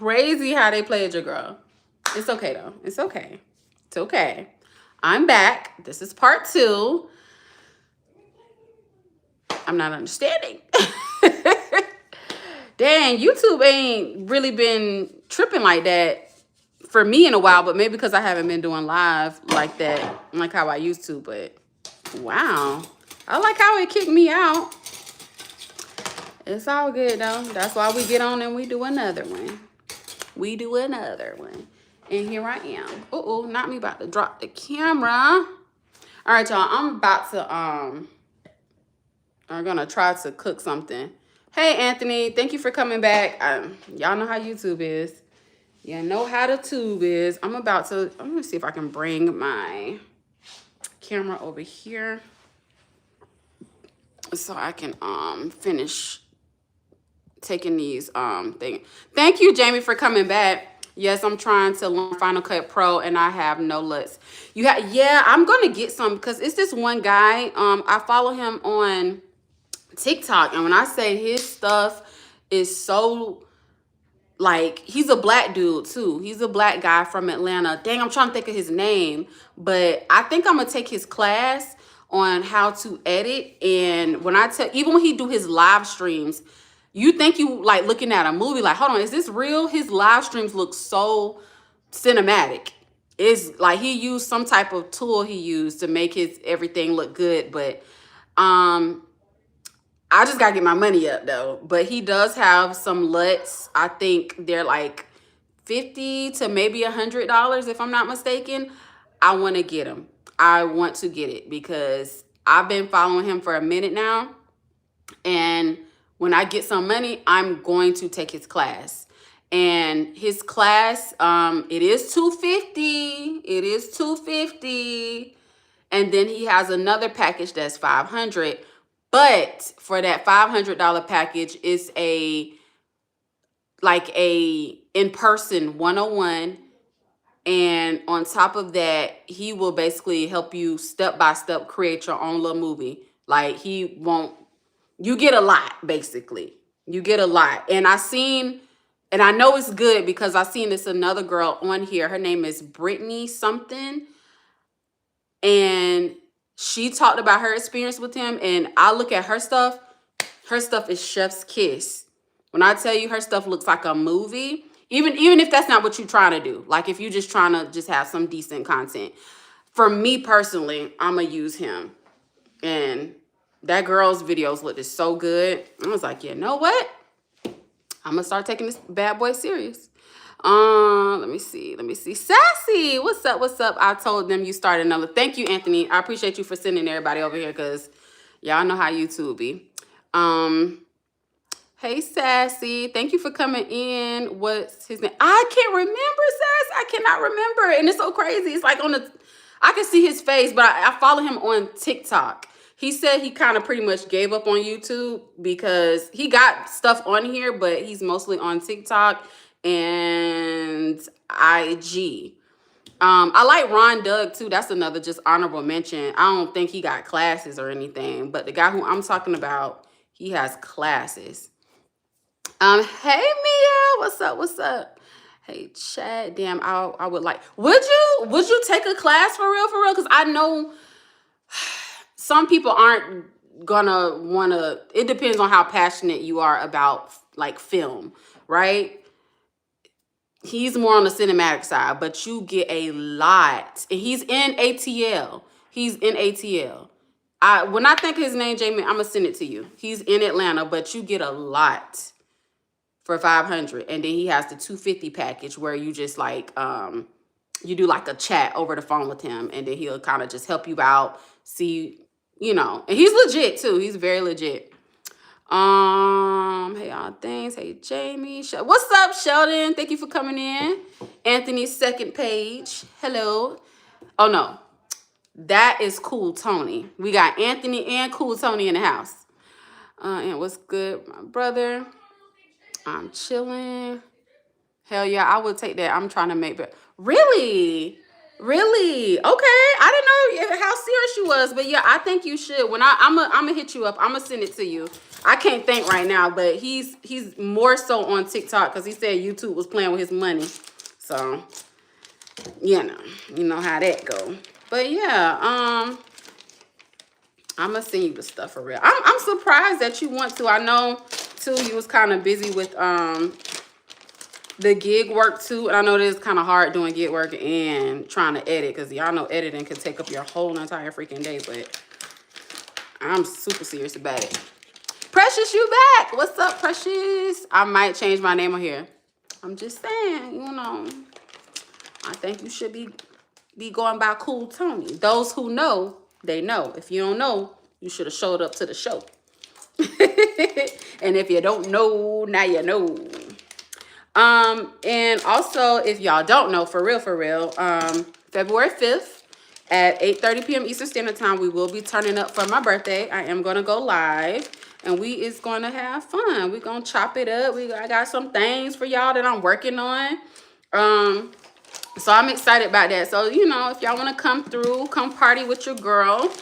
crazy how they played your girl. It's okay though. It's okay. It's okay. I'm back. This is part 2. I'm not understanding. Dang, YouTube ain't really been tripping like that for me in a while, but maybe because I haven't been doing live like that, like how I used to. But wow, I like how it kicked me out. It's all good though. That's why we get on and we do another one. We do another one. And here I am. Uh-oh, not me about to drop the camera. All right, y'all. I'm about to I'm gonna try to cook something. Hey Anthony, thank you for coming back. Y'all know how YouTube is. You know how the tube is. I'm gonna see if I can bring my camera over here so I can finish taking these things. Thank you, Jamie, for coming back. Yes, I'm trying to learn Final Cut Pro and I have no LUTs. Yeah, I'm gonna get some because it's this one guy. I follow him on TikTok, and when I say his stuff is so, like, he's a black dude too. He's a black guy from Atlanta. Dang, I'm trying to think of his name, but I think I'm gonna take his class on how to edit. And when even when he do his live streams, you think you like looking at a movie, like, hold on, is this real? His live streams look so cinematic. It's like he used some type of tool he used to make his everything look good. But I just gotta get my money up though. But he does have some LUTs. I think they're like $50 to maybe $100 if I'm not mistaken. I want to get them. I want to get it because I've been following him for a minute now, and when I get some money, I'm going to take his class. And his class, it is $250. It is $250, and then he has another package that's $500. But for that $500 package, is a in-person 101. And on top of that, he will basically help you step by step create your own little movie. Like, you get a lot, basically. You get a lot. And I know it's good because I seen this another girl on here. Her name is Brittany something. And she talked about her experience with him. And I look at her stuff. Her stuff is chef's kiss. When I tell you her stuff looks like a movie, even if that's not what you're trying to do. Like, if you're just trying to just have some decent content. For me personally, I'm going to use him. And that girl's videos looked so good. I was like, you know what? I'm going to start taking this bad boy serious. Let me see. Sassy, what's up? I told them you started another. Thank you, Anthony. I appreciate you for sending everybody over here because y'all know how YouTube be. Hey, Sassy. Thank you for coming in. What's his name? I can't remember, Sass. I cannot remember. And it's so crazy. It's like I can see his face, but I follow him on TikTok. He said he kind of pretty much gave up on YouTube because he got stuff on here, but he's mostly on TikTok and IG. I like Ron Doug too. That's another just honorable mention. I don't think he got classes or anything, but the guy who I'm talking about, he has classes. Hey Mia, what's up? Hey Chad, damn, I would like. Would you take a class for real? Because I know some people aren't gonna wanna. It depends on how passionate you are about like film, right? He's more on the cinematic side, but you get a lot. And he's in ATL. When I think of his name, Jamie, I'm gonna send it to you. He's in Atlanta, but you get a lot for $500. And then he has the $250 package where you just like you do like a chat over the phone with him, and then he'll kind of just help you out, see, and he's legit too. He's very legit. Hey all things. Hey Jamie. What's up, Sheldon? Thank you for coming in. Anthony's second page. Hello. Oh no. That is Cool Tony. We got Anthony and Cool Tony in the house. And what's good, my brother? I'm chilling. Hell yeah, I would take that. I'm trying to make it. Really? Okay. I didn't know how serious you was, but yeah, I think you should. When I'm gonna hit you up. I'm gonna send it to you. I can't think right now, but he's more so on TikTok because he said YouTube was playing with his money. So, you know how that go. But yeah, I'm gonna send you the stuff for real. I'm surprised that you want to. I know too you was kind of busy with the gig work too, and I know it's kind of hard doing gig work and trying to edit because y'all know editing can take up your whole entire freaking day. But I'm super serious about it. Precious, you back? What's up, Precious? I might change my name on here. I'm just saying, you know. I think you should be going by Cool Tony. Those who know, they know. If you don't know, you should have showed up to the show. And if you don't know, now you know. And also, if y'all don't know, for real, February 5th at 8:30 p.m. Eastern Standard Time, we will be turning up for my birthday. I am going to go live, and we is going to have fun. We're going to chop it up. I got some things for y'all that I'm working on. So I'm excited about that. So, you know, if y'all want to come through, come party with your girl.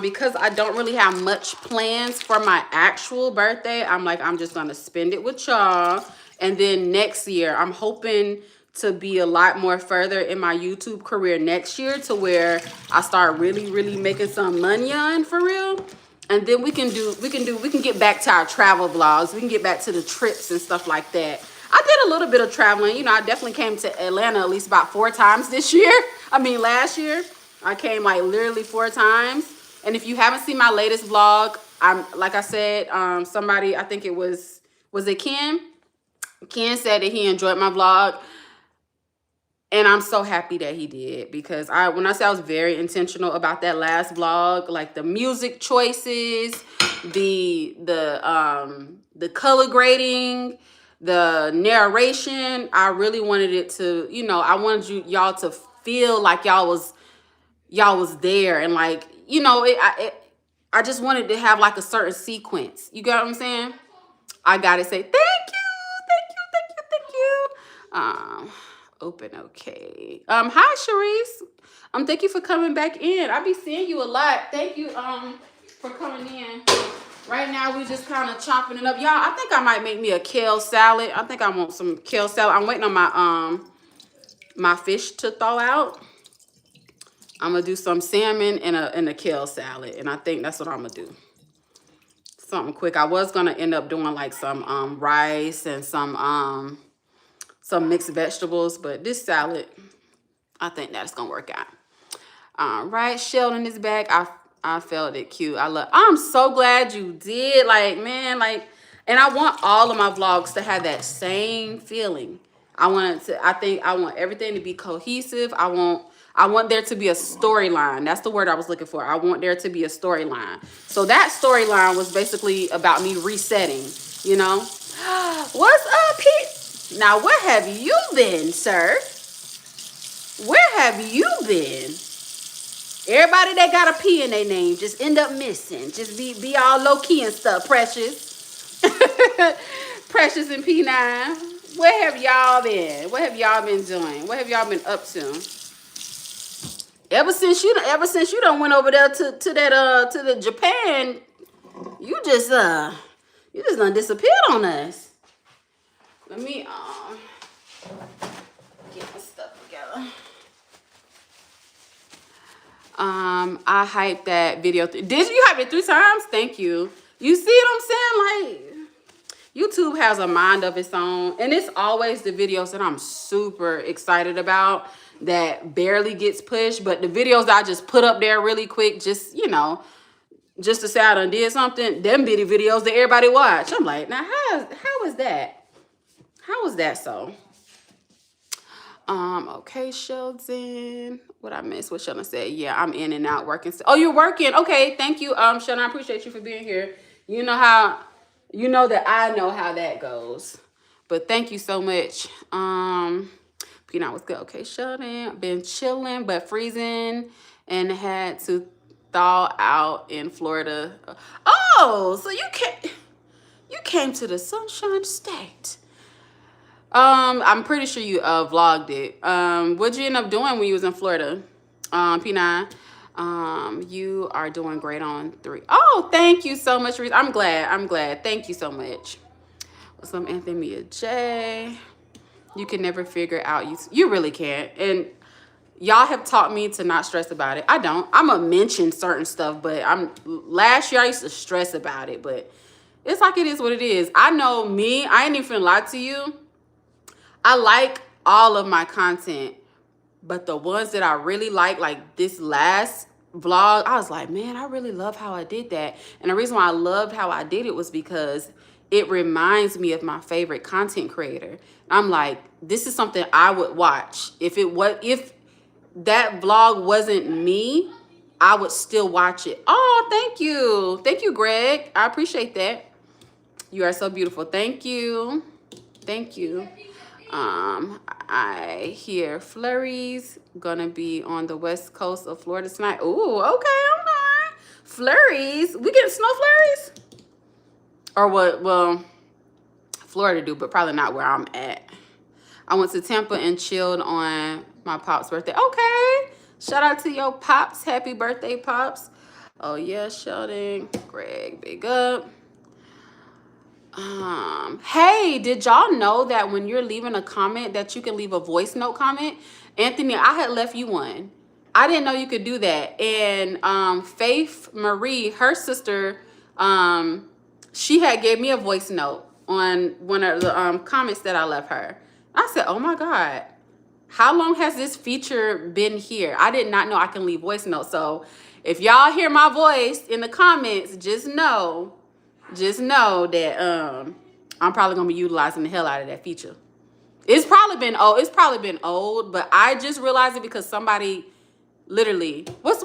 Because I don't really have much plans for my actual birthday, I'm just going to spend it with y'all. And then next year, I'm hoping to be a lot more further in my YouTube career next year to where I start really, really making some money on for real. And then we can get back to our travel vlogs. We can get back to the trips and stuff like that. I did a little bit of traveling. You know, I definitely came to Atlanta at least about 4 times this year. Last year. I came like literally 4 times. And if you haven't seen my latest vlog, like I said, somebody, I think it was it Ken? Ken said that he enjoyed my vlog. And I'm so happy that he did, because when I say I was very intentional about that last vlog, like the music choices, the color grading, the narration, I really wanted it to, you know, I wanted y'all to feel like y'all was there, and like, you know, I just wanted to have like a certain sequence. You got what I'm saying? I gotta say thank you. Open, okay. Hi Sharice. Thank you for coming back in. I be seeing you a lot. Thank you for coming in. Right now we just kind of chopping it up. Y'all, I think I might make me a kale salad. I think I want some kale salad. I'm waiting on my my fish to thaw out. I'm gonna do some salmon and a kale salad, and I think that's what I'm gonna do. Something quick. I was gonna end up doing like some rice and some mixed vegetables, but this salad, I think that's gonna work out. All right, Sheldon is back. I felt it cute. I'm so glad you did. Like, man, like, and I want all of my vlogs to have that same feeling. I think I want everything to be cohesive. I want there to be a storyline. That's the word I was looking for. I want there to be a storyline. So that storyline was basically about me resetting, you know? What's up, Pete? Now, where have you been, sir? Where have you been? Everybody that got a P in their name just end up missing. Just be all low-key and stuff, Precious. Precious and P9. Where have y'all been? What have y'all been doing? What have y'all been up to? Ever since you done went over there to the Japan, you just done disappeared on us. Let me get my stuff together. I hyped that video. Did you hype it 3 times? Thank you. You see what I'm saying? Like, YouTube has a mind of its own, and it's always the videos that I'm super excited about that barely gets pushed, but the videos that I just put up there really quick, just, you know, just to say I done did something, them bitty videos that everybody watch. I'm like, now how is that? How is that so? Okay, Sheldon. What I missed? What Sheldon said? Yeah, I'm in and out working. Oh, you're working. Okay, thank you, Sheldon. I appreciate you for being here. You know that I know how that goes. But thank you so much. Peanut was good. Okay, Sheldon. Been chilling but freezing and had to thaw out in Florida. Oh, so you came to the Sunshine State. I'm pretty sure you vlogged it. What'd you end up doing when you was in Florida? P9. You are doing great on 3. Oh, thank you so much, Reese. I'm glad. Thank you so much. What's up, Anthony J? You can never figure out you really can't. And y'all have taught me to not stress about it. I don't. I'm gonna mention certain stuff, but last year I used to stress about it, but it's like it is what it is. I know me, I ain't even finna lie to you. I like all of my content, but the ones that I really like this last vlog, I was like, man, I really love how I did that. And the reason why I loved how I did it was because it reminds me of my favorite content creator. I'm like, this is something I would watch. If that vlog wasn't me, I would still watch it. Oh, thank you. Thank you, Greg. I appreciate that. You are so beautiful. Thank you. Thank you. I hear flurries gonna be on the west coast of Florida tonight. Ooh, okay. Flurries. We getting snow flurries? Or what? Well, Florida do, but probably not where I'm at. I went to Tampa and chilled on my pop's birthday. Okay. Shout out to your pops. Happy birthday, pops. Oh yeah, Sheldon. Greg, big up. Hey, did y'all know that when you're leaving a comment that you can leave a voice note comment? Anthony, I had left you one. I didn't know you could do that. And Faith Marie, her sister, she had gave me a voice note on one of the comments that I left her. I said, oh my God, how long has this feature been here? I did not know I can leave voice notes. So if y'all hear my voice in the comments, just know that I'm probably gonna be utilizing the hell out of that feature. It's probably been old, but I just realized it because somebody literally what's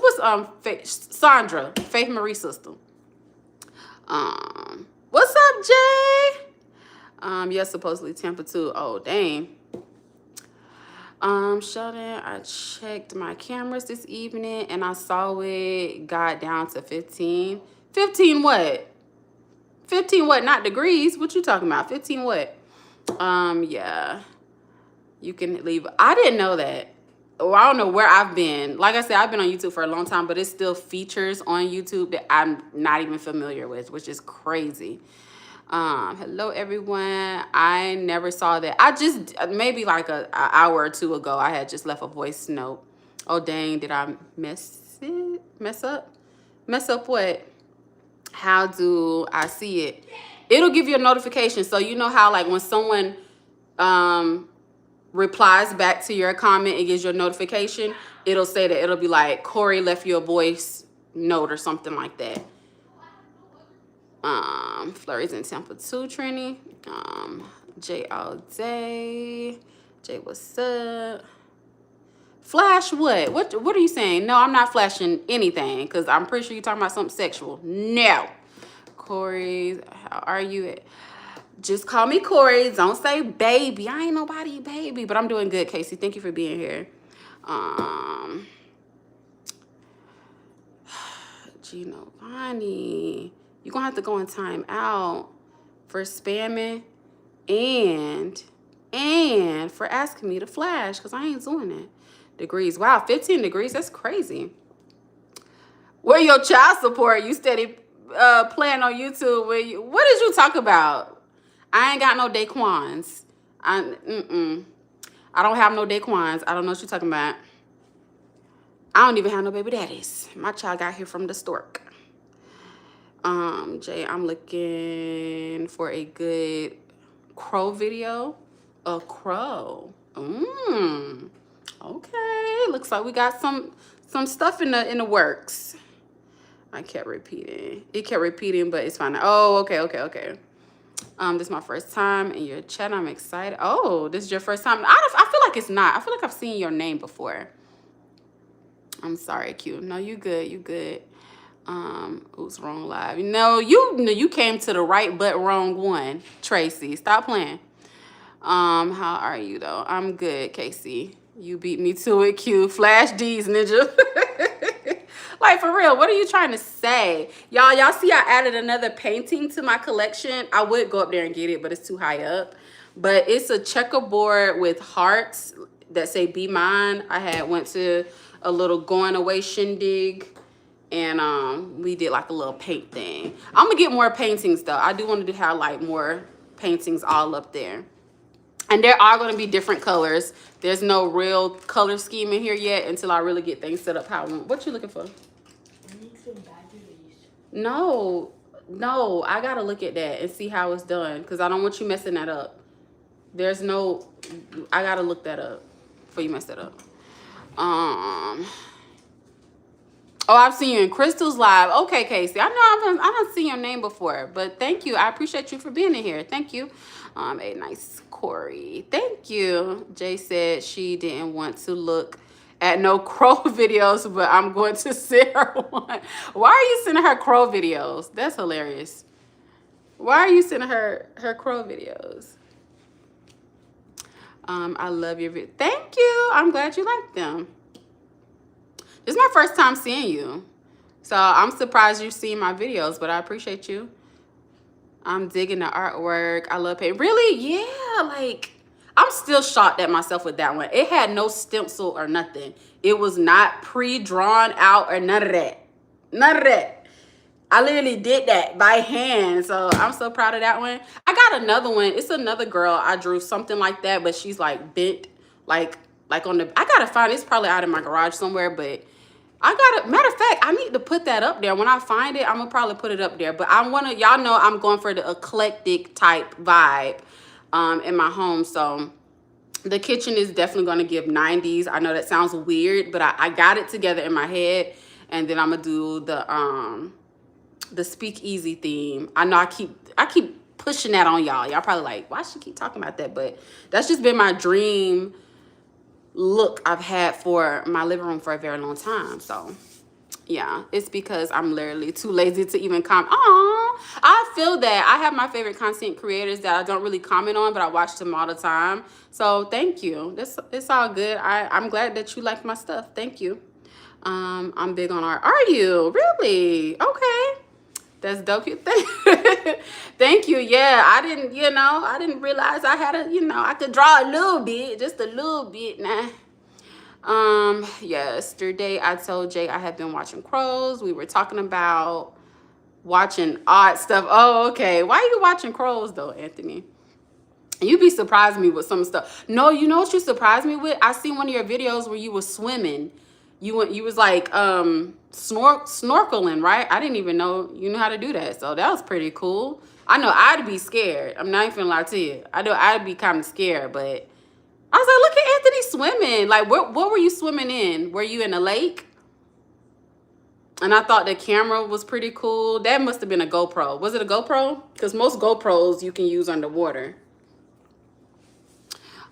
Sandra, Faith Marie's sister. What's up, Jay? Yes, supposedly Tampa too. Oh dang. Sheldon, I checked my cameras this evening and I saw it got down to 15. 15 what? 15 what? Not degrees. What you talking about? 15 what? Yeah. You can leave. I didn't know that. Well, I don't know where I've been. Like I said, I've been on YouTube for a long time, but it's still features on YouTube that I'm not even familiar with, which is crazy. Hello everyone. I never saw that. I just maybe like an hour or two ago I had just left a voice note. Oh dang, did I mess up what? How do I see it? It'll give you a notification. So you know how like when someone replies back to your comment, it gives you a notification. It'll say that, it'll be like Corey left you a voice note or something like that. Flurries in Tampa 2, Trini. Jay all day. Jay, what's up? Flash what? What are you saying? No, I'm not flashing anything because I'm pretty sure you're talking about something sexual. No. Corey, how are you? Just call me Corey. Don't say baby. I ain't nobody baby, but I'm doing good, Casey. Thank you for being here. Gino Bonnie. You're going to have to go in time out for spamming and for asking me to flash because I ain't doing it. Degrees. Wow, 15 degrees. That's crazy. Where your child support? You steady playing on YouTube. What did you talk about? I ain't got no Daquans. I don't have no Daquans. I don't know what you're talking about. I don't even have no baby daddies. My child got here from the stork. Jay, I'm looking for a good crow video. A crow. Okay. Looks like we got some stuff in the works. I kept repeating. It kept repeating, but it's fine. Oh, okay. This is my first time in your chat. I'm excited. Oh, this is your first time. I feel like it's not. I feel like I've seen your name before. I'm sorry, Q. No, you good. You good. Oops, wrong live. No, you came to the right but wrong one, Tracy. Stop playing. How are you though? I'm good, Casey. You beat me to it, Q. Flash D's, ninja. Like for real, what are you trying to say? Y'all see I added another painting to my collection. I would go up there and get it, but it's too high up. But it's a checkerboard with hearts. that say "Be Mine." I had went to a little going away shindig, and we did like a little paint thing. I'm gonna get more paintings though. I do want to have like more paintings all up there. And there are going to be different colors. There's no real color scheme in here yet until I really get things set up how I want. What you looking for? I need some batteries. No, no, I gotta look at that and see how it's done because I don't want you messing that up. There's no, I gotta look that up before you mess that up. Oh, I've seen you in Crystal's live. Okay, Casey. I know I don't see your name before, but thank you. I appreciate you for being in here. Thank you. A nice Corey. Thank you. Jay said she didn't want to look at no crow videos, but I'm going to send her one. Why are you sending her crow videos? That's hilarious. Why are you sending her crow videos? I love your video. Thank you. I'm glad you like them. This is my first time seeing you. So I'm surprised you've seen my videos, but I appreciate you. I'm digging the artwork. I love paint. Really? Yeah, like, I'm still shocked at myself with that one. It had no stencil or nothing. It was not pre-drawn out or none of that. None of that. I literally did that by hand. So I'm so proud of that one. I got another one. It's another girl. I drew something like that, but she's like bent, like on the, I gotta find, it's probably out in my garage somewhere, but matter of fact, I need to put that up there. When I find it, I'm gonna probably put it up there. But I wanna, y'all know I'm going for the eclectic type vibe in my home. So the kitchen is definitely gonna give 90s. I know that sounds weird, but I got it together in my head. And then I'm gonna do the speakeasy theme. I know I keep pushing that on y'all. Y'all probably like, why she keep talking about that? But that's just been my dream look I've had for my living room for a very long time. So yeah, it's because I'm literally too lazy to even comment. Aw, I feel that. I have my favorite content creators that I don't really comment on, but I watch them all the time. So thank you. It's all good. I'm glad that you like my stuff. Thank you. I'm big on art. Are you? Really? Okay. That's dope. Thank you. Yeah, I didn't realize I had I could draw a little bit, just a little bit now. Yesterday I told Jay I had been watching Crows. We were talking about watching odd stuff. Oh, okay. Why are you watching Crows though, Anthony? You be surprising me with some stuff. No, you know what you surprised me with? I seen one of your videos where you were swimming. You was like snorkeling, right? I didn't even know you knew how to do that. So that was pretty cool. I know I'd be scared. I'm not even gonna lie to you. I know I'd be kind of scared, but I was like, look at Anthony swimming. Like, what were you swimming in? Were you in a lake? And I thought the camera was pretty cool. That must have been a GoPro. Was it a GoPro? Because most GoPros you can use underwater.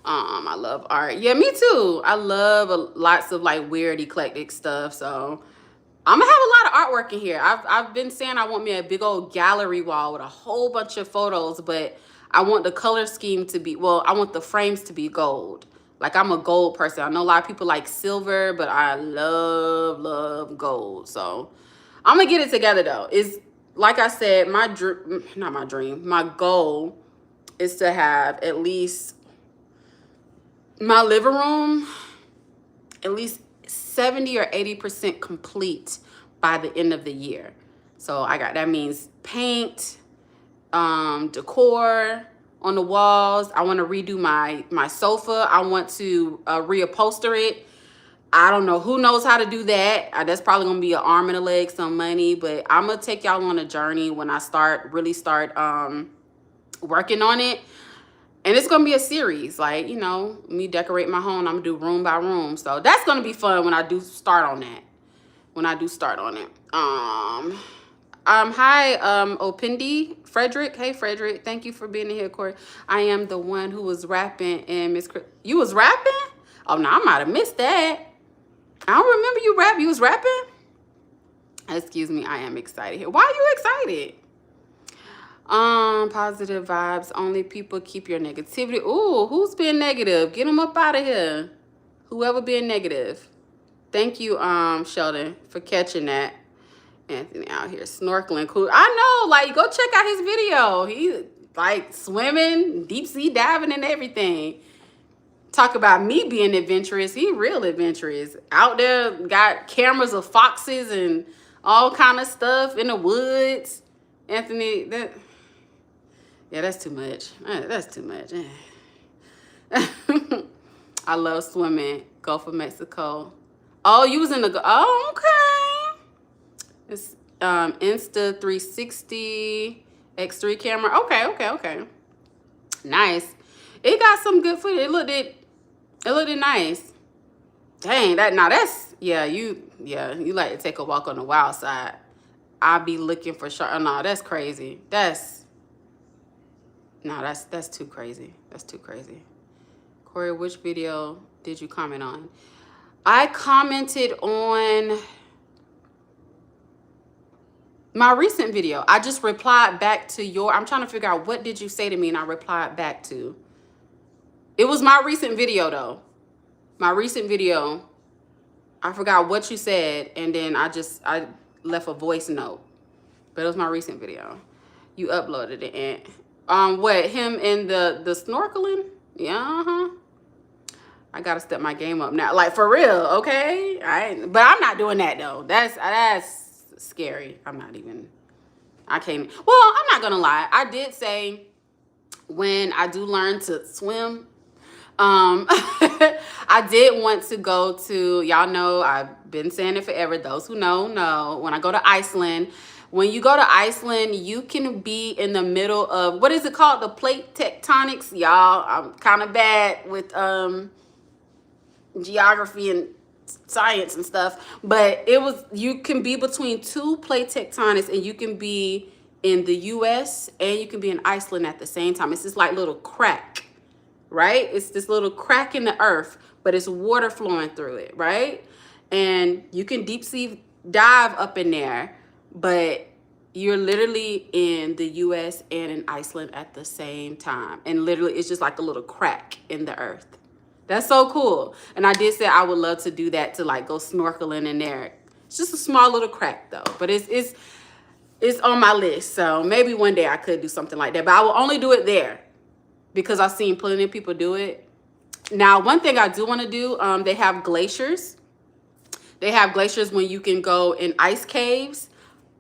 I love art. Yeah, me too. I love lots of like weird eclectic stuff. So I'm gonna have a lot of artwork in here. I've been saying I want me a big old gallery wall with a whole bunch of photos, but I want the color scheme to be, well, I want the frames to be gold. Like, I'm a gold person. I know a lot of people like silver, but I love gold. So I'm gonna get it together though. It's like I said, my goal is to have at least my living room at least 70 or 80% complete by the end of the year. So that means paint, decor on the walls. I want to redo my sofa. I want to reupholster it. I don't know who knows how to do that. That's probably gonna be an arm and a leg, some money, but I'm gonna take y'all on a journey when I really start working on it. And it's gonna be a series, like, me decorate my home. I'm gonna do room by room. So that's gonna be fun when I do start on that. Hi, Opindi, Frederick. Hey, Frederick. Thank you for being in here, Corey. I am the one who was rapping and Miss Chris. You was rapping? Oh, no, I might have missed that. I don't remember you rap. You was rapping? Excuse me, I am excited here. Why are you excited? Positive vibes. Only people keep your negativity. Ooh, who's being negative? Get them up out of here. Whoever being negative. Thank you, Sheldon, for catching that. Anthony out here snorkeling. Cool. I know, like, go check out his video. He like swimming, deep sea diving and everything. Talk about me being adventurous. He real adventurous. Out there, got cameras of foxes and all kind of stuff in the woods. Anthony, yeah, that's too much. That's too much. I love swimming. Gulf of Mexico. Oh, you was in the. Oh, okay. It's Insta 360 X3 camera. Okay. Nice. It got some good footage. It looked nice. Dang, that's you like to take a walk on the wild side. I'll be looking for shark. Oh, no, that's crazy. That's too crazy. That's too crazy. Corey, which video did you comment on? I commented on my recent video. I just replied back to I'm trying to figure out what did you say to me and I replied back to. It was my recent video though. My recent video. I forgot what you said and then I left a voice note. But it was my recent video. You uploaded it and what, him in the snorkeling? Yeah, uh-huh. I gotta step my game up now. Like for real, okay? But I'm not doing that though. That's scary. I can't. Well, I'm not gonna lie. I did say when I do learn to swim, I did want to go to, y'all know I've been saying it forever. Those who know, when I go to Iceland, when you go to Iceland, you can be in the middle of, what is it called? The plate tectonics. Y'all, I'm kind of bad with geography and science and stuff, but you can be between two plate tectonics and you can be in the US and you can be in Iceland at the same time. It's this like little crack, right? It's this little crack in the earth, but it's water flowing through it, right? And you can deep sea dive up in there, but you're literally in the US and in Iceland at the same time. And literally it's just like a little crack in the earth. That's so cool. And I did say I would love to do that, to like go snorkeling in there. It's just a small little crack though, but it's on my list. So maybe one day I could do something like that, but I will only do it there because I've seen plenty of people do it. Now, one thing I do want to do, they have glaciers. They have glaciers when you can go in ice caves.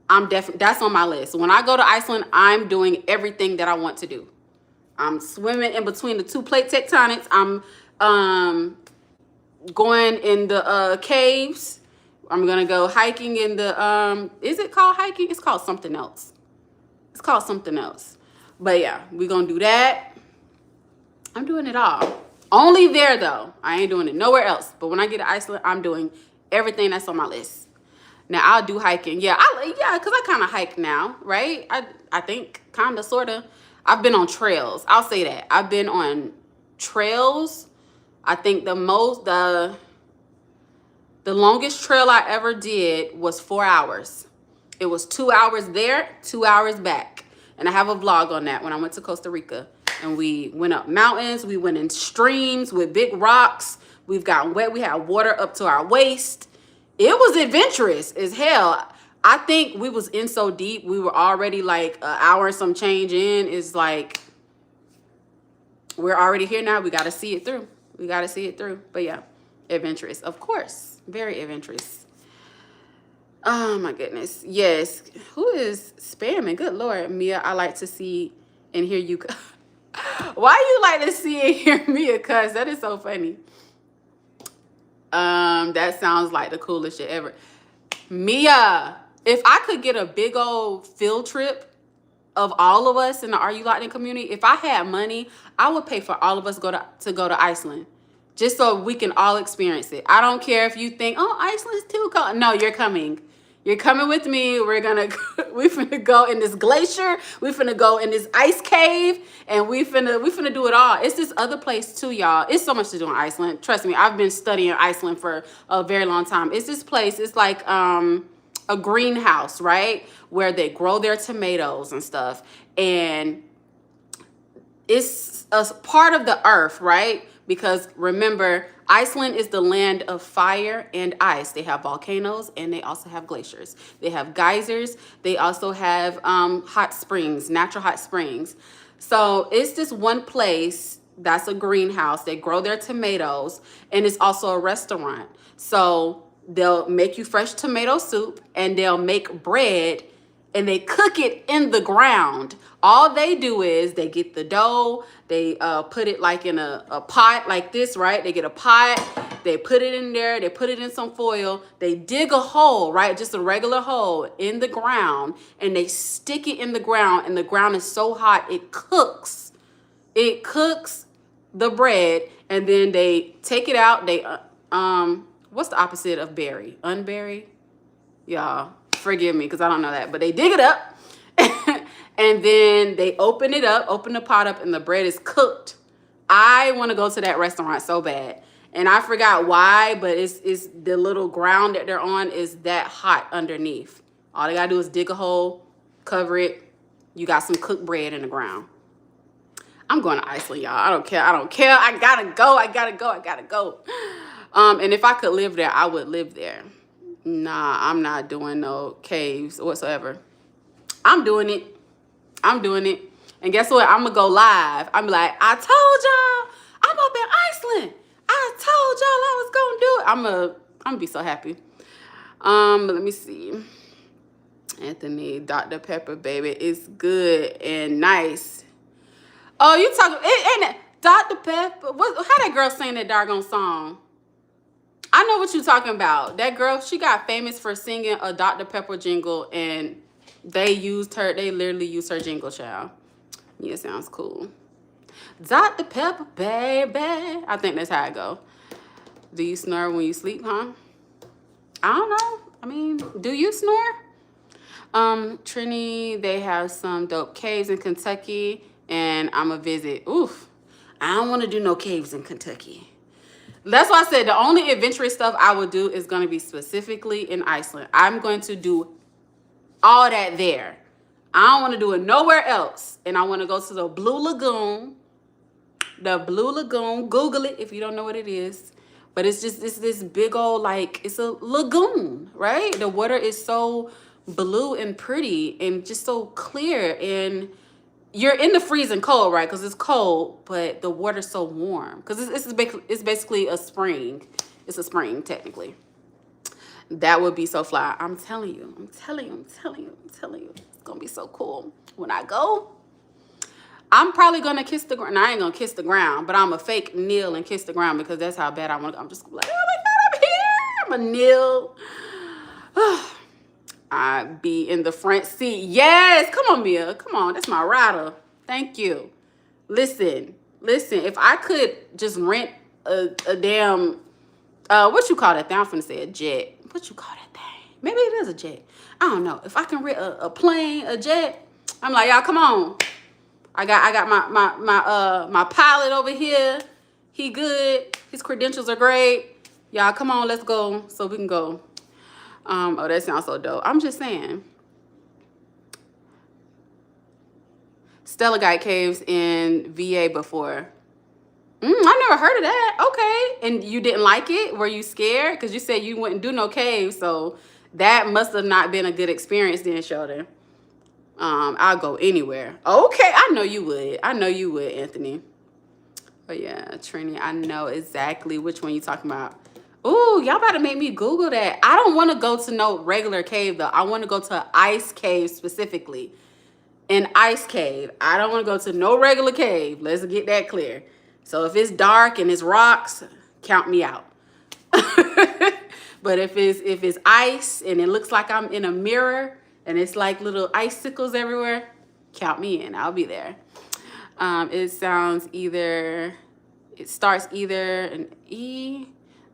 That's on my list. When I go to Iceland, I'm doing everything that I want to do. I'm swimming in between the two plate tectonics. I'm going in the caves. I'm gonna go hiking in the is it called hiking? It's called something else. But yeah, we're gonna do that. I'm doing it all. Only there though. I ain't doing it nowhere else. But when I get to Iceland, I'm doing everything that's on my list. Now I'll do hiking. Yeah, because I kind of hike now, right? I think kind of, sort of. I've been on trails. I'll say that. I've been on trails. I think the longest trail I ever did was 4 hours. It was 2 hours there, 2 hours back. And I have a vlog on that when I went to Costa Rica. And we went up mountains. We went in streams with big rocks. We've gotten wet. We had water up to our waist. It was adventurous as hell. I think we was in so deep. We were already like an hour and some change in. It's like, we're already here now. We got to see it through. But yeah, adventurous, of course. Very adventurous. Oh my goodness. Yes. Who is spamming? Good Lord, Mia. I like to see and hear you. Why you like to see and hear Mia cuss? That is so funny. That sounds like the coolest shit ever. Mia, if I could get a big old field trip of all of us in the Are You Locked In community, if I had money, I would pay for all of us to go to Iceland, just so we can all experience it. I don't care if you think, oh, Iceland's too cold. No, you're coming. You're coming with me. We finna go in this glacier. We finna go in this ice cave, and we finna do it all. It's this other place too, y'all. It's so much to do in Iceland. Trust me, I've been studying Iceland for a very long time. It's this place. It's like a greenhouse, right, where they grow their tomatoes and stuff, and it's a part of the earth, right? Because remember, Iceland is the land of fire and ice. They have volcanoes and they also have glaciers. They have geysers. They also have hot springs, natural hot springs. So it's this one place That's a greenhouse. They grow their tomatoes, and it's also a restaurant. So they'll make you fresh tomato soup, and they'll make bread, and they cook it in the ground. All they do is they get the dough, they put it like in a pot like this, right? They get a pot, they put it in there, they put it in some foil, they dig a hole, right? Just a regular hole in the ground, and they stick it in the ground, and the ground is so hot it cooks. It cooks the bread, and then they take it out. They what's the opposite of berry? Unbury? Y'all, forgive me because I don't know that. But they dig it up, and then they open it up, open the pot up, and the bread is cooked. I want to go to that restaurant so bad. And I forgot why, but it's the little ground that they're on is that hot underneath. All they gotta do is dig a hole, cover it. You got some cooked bread in the ground. I'm going to Iceland, y'all. I don't care. I gotta go. And if I could live there, I would live there. Nah, I'm not doing no caves whatsoever. I'm doing it. And guess what? I'm gonna go live. I'm like, I told y'all I'm up in Iceland. I told y'all I was gonna do it. I'm gonna be so happy. Let me see. Anthony, Dr. Pepper, baby, it's good and nice. Oh, you talking? Ain't it Dr. Pepper? How that girl sang that doggone song? I know what you talking about. That girl, she got famous for singing a Dr. Pepper jingle, and they literally used her jingle, child. Yeah, it sounds cool. Dr. Pepper, baby. I think that's how it go. Do you snore when you sleep, huh? I don't know. I mean, do you snore? Trini, they have some dope caves in Kentucky, and I'm a visit. Oof. I don't want to do no caves in Kentucky. That's why I said the only adventurous stuff I would do is going to be specifically in Iceland. I'm going to do all that there. I don't want to do it nowhere else. And I want to go to the Blue Lagoon. The Blue Lagoon. Google it if you don't know what it is. But it's this big old, like, it's a lagoon, right? The water is so blue and pretty and just so clear. And you're in the freezing cold, right? Because it's cold, but the water's so warm. Because it's basically a spring. It's a spring, technically. That would be so fly. I'm telling you. It's going to be so cool. When I go, I'm probably going to kiss the ground. I ain't going to kiss the ground, but I'm a fake kneel and kiss the ground because that's how bad I want to go. I'm just like, oh my God, I'm here. I'm a kneel. I be in the front seat. Yes, come on, Mia. Come on, that's my rider. Thank you. Listen. If I could just rent a damn, what you call that thing? I'm finna say a jet. What you call that thing? Maybe it is a jet. I don't know. If I can rent a plane, a jet, I'm like, y'all, come on. I got my pilot over here. He good. His credentials are great. Y'all, come on, let's go so we can go. Oh, that sounds so dope. I'm just saying. Stella got caves in VA before. I never heard of that. Okay. And you didn't like it? Were you scared? Because you said you wouldn't do no caves. So that must have not been a good experience then, Sheldon. I'll go anywhere. Okay. I know you would, Anthony. Oh, yeah. Trini, I know exactly which one you're talking about. Ooh, y'all about to make me Google that. I don't want to go to no regular cave, though. I want to go to ice cave specifically. An ice cave. I don't want to go to no regular cave. Let's get that clear. So if it's dark and it's rocks, count me out. But if it's ice and it looks like I'm in a mirror and it's like little icicles everywhere, count me in. I'll be there. It starts either an E.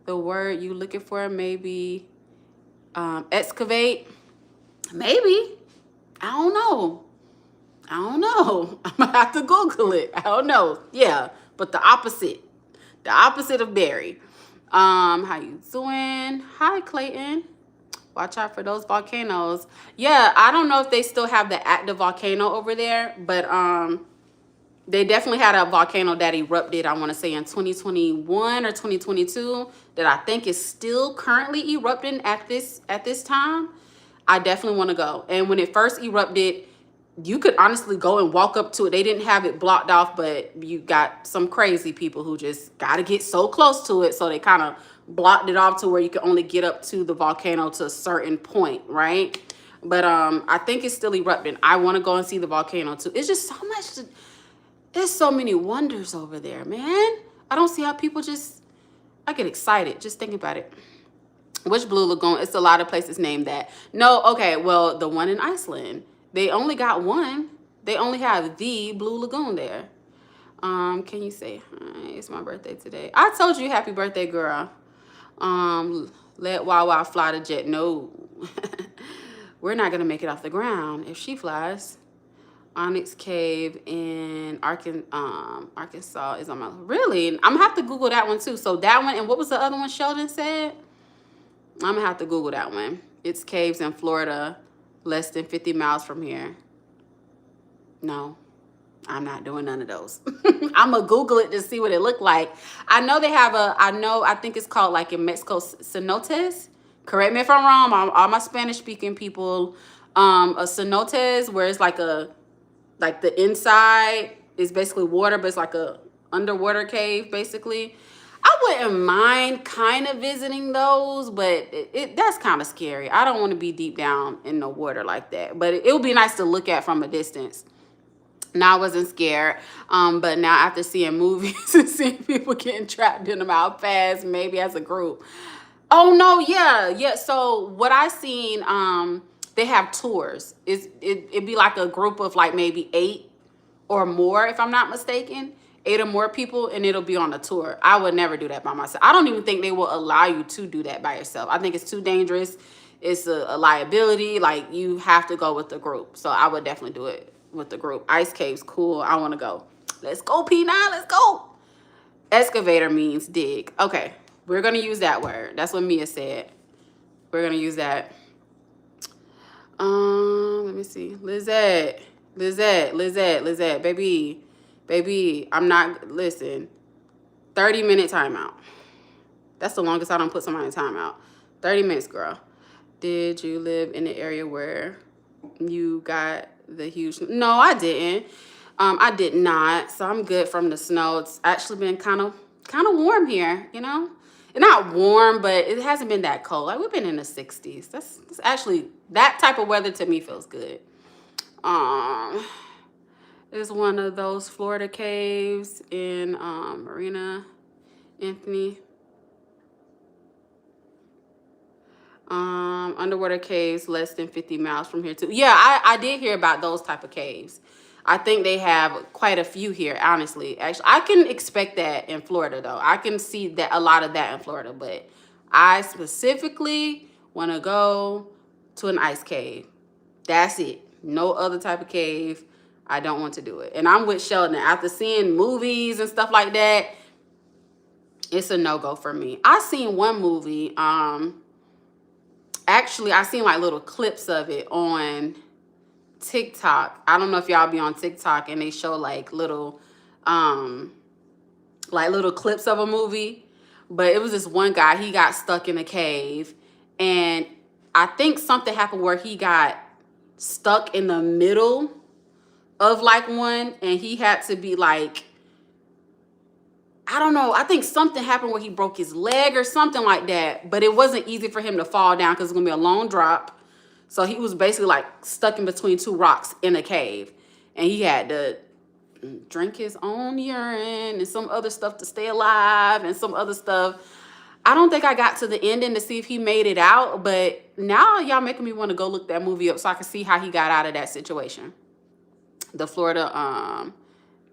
The word you looking for, maybe excavate. Maybe. I don't know. I'm gonna have to Google it. I don't know. Yeah, but the opposite of Barry. How you doing? Hi, Clayton. Watch out for those volcanoes. Yeah, I don't know if they still have the active volcano over there, but they definitely had a volcano that erupted, I want to say in 2021 or 2022, that I think is still currently erupting at this time. I definitely want to go. And when it first erupted, you could honestly go and walk up to it. They didn't have it blocked off, but you got some crazy people who just got to get so close to it. So they kind of blocked it off to where you could only get up to the volcano to a certain point, right? But I think it's still erupting. I want to go and see the volcano too. It's just so much. There's so many wonders over there, man. I don't see how people just. I get excited just thinking about it. Which Blue Lagoon? It's a lot of places named that. No, okay, well, the one in Iceland. They only got one. They only have the Blue Lagoon there. Can you say hi? It's my birthday today. I told you happy birthday, girl. Let Wawa fly the jet. No. We're not gonna make it off the ground if she flies. Onyx Cave in Arkansas is on my really. I'm gonna have to Google that one too. So that one, and what was the other one Sheldon said? I'm gonna have to Google that one. It's caves in Florida, less than 50 miles from here. No, I'm not doing none of those. I'm gonna Google it to see what it looked like. I know they have I think it's called like in Mexico, cenotes. Correct me if I'm wrong. All my Spanish speaking people, a cenotes where it's like the inside is basically water, but it's like a underwater cave basically. I wouldn't mind kind of visiting those, but that's kind of scary. I don't want to be deep down in the water like that. But it would be nice to look at from a distance. Now I wasn't scared, but now after seeing movies and seeing people getting trapped in them out fast, maybe as a group. Oh no, yeah. So what I seen, they have tours. It'd be like a group of like maybe 8 or more, if I'm not mistaken. 8 or more people, and it'll be on a tour. I would never do that by myself. I don't even think they will allow you to do that by yourself. I think it's too dangerous. It's a liability. Like, you have to go with the group. So I would definitely do it with the group. Ice Cave's cool. I want to go. Let's go, P9. Let's go. Excavator means dig. Okay. We're going to use that word. That's what Mia said. We're going to use that. Let me see. Lizette, baby, I'm not, listen, 30-minute timeout. That's the longest I don't put somebody in timeout. 30 minutes, girl. Did you live in the area where you got the huge, no, I didn't. I did not, so I'm good from the snow. It's actually been kind of warm here, you know? Not warm, but it hasn't been that cold. Like, we've been in the 60s. That's actually, that type of weather to me feels good. It's one of those Florida caves in Marina Anthony. Underwater caves less than 50 miles from here too. Yeah, I did hear about those type of caves. I think they have quite a few here, honestly. Actually, I can expect that in Florida, though. I can see that a lot of that in Florida, but I specifically want to go to an ice cave. That's it. No other type of cave. I don't want to do it. And I'm with Sheldon. After seeing movies and stuff like that, it's a no-go for me. I seen one movie. Actually, I seen like little clips of it on TikTok. I don't know if y'all be on TikTok and they show like little clips of a movie. But it was this one guy, he got stuck in a cave. And I think something happened where he got stuck in the middle of like one, and he had to be like, I don't know, I think something happened where he broke his leg or something like that, but it wasn't easy for him to fall down because it's gonna be a long drop. So he was basically like stuck in between 2 rocks in a cave, and he had to drink his own urine and some other stuff to stay alive and some other stuff. I don't think I got to the ending to see if he made it out, but now y'all making me want to go look that movie up so I can see how he got out of that situation. The Florida,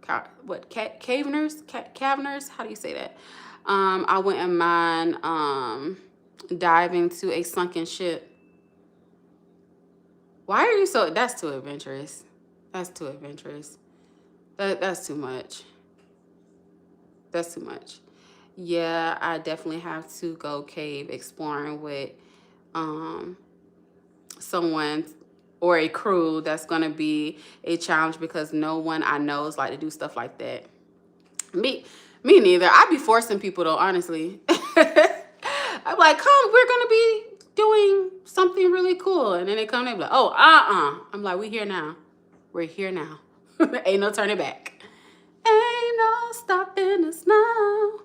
Caverners? How do you say that? I wouldn't mind diving to a sunken ship. Why are you so, that's too adventurous. That's too adventurous. That's too much. That's too much. Yeah, I definitely have to go cave exploring with someone or a crew. That's going to be a challenge because no one I know is like to do stuff like that. Me neither. I'd be forcing people though, honestly. I'm like, come, we're going to be doing something really cool. And then they come, they be like, oh, I'm like, we here now. We're here now. Ain't no turning back. Ain't no stopping us now.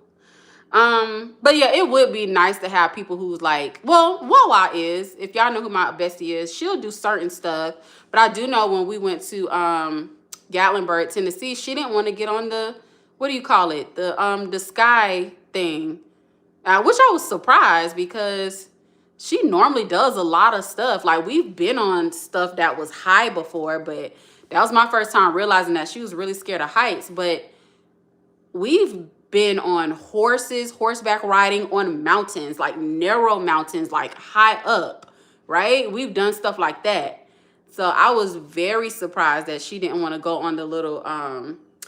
But yeah, it would be nice to have people who's like, well, Wawa is, if y'all know who my bestie is, she'll do certain stuff. But I do know when we went to Gatlinburg, Tennessee, she didn't want to get on the, what do you call it? The sky thing. Which I was surprised because she normally does a lot of stuff. Like we've been on stuff that was high before, but that was my first time realizing that she was really scared of heights. But we've been on horses, horseback riding on mountains, like narrow mountains, like high up, right? We've done stuff like that. So I was very surprised that she didn't want to go on the little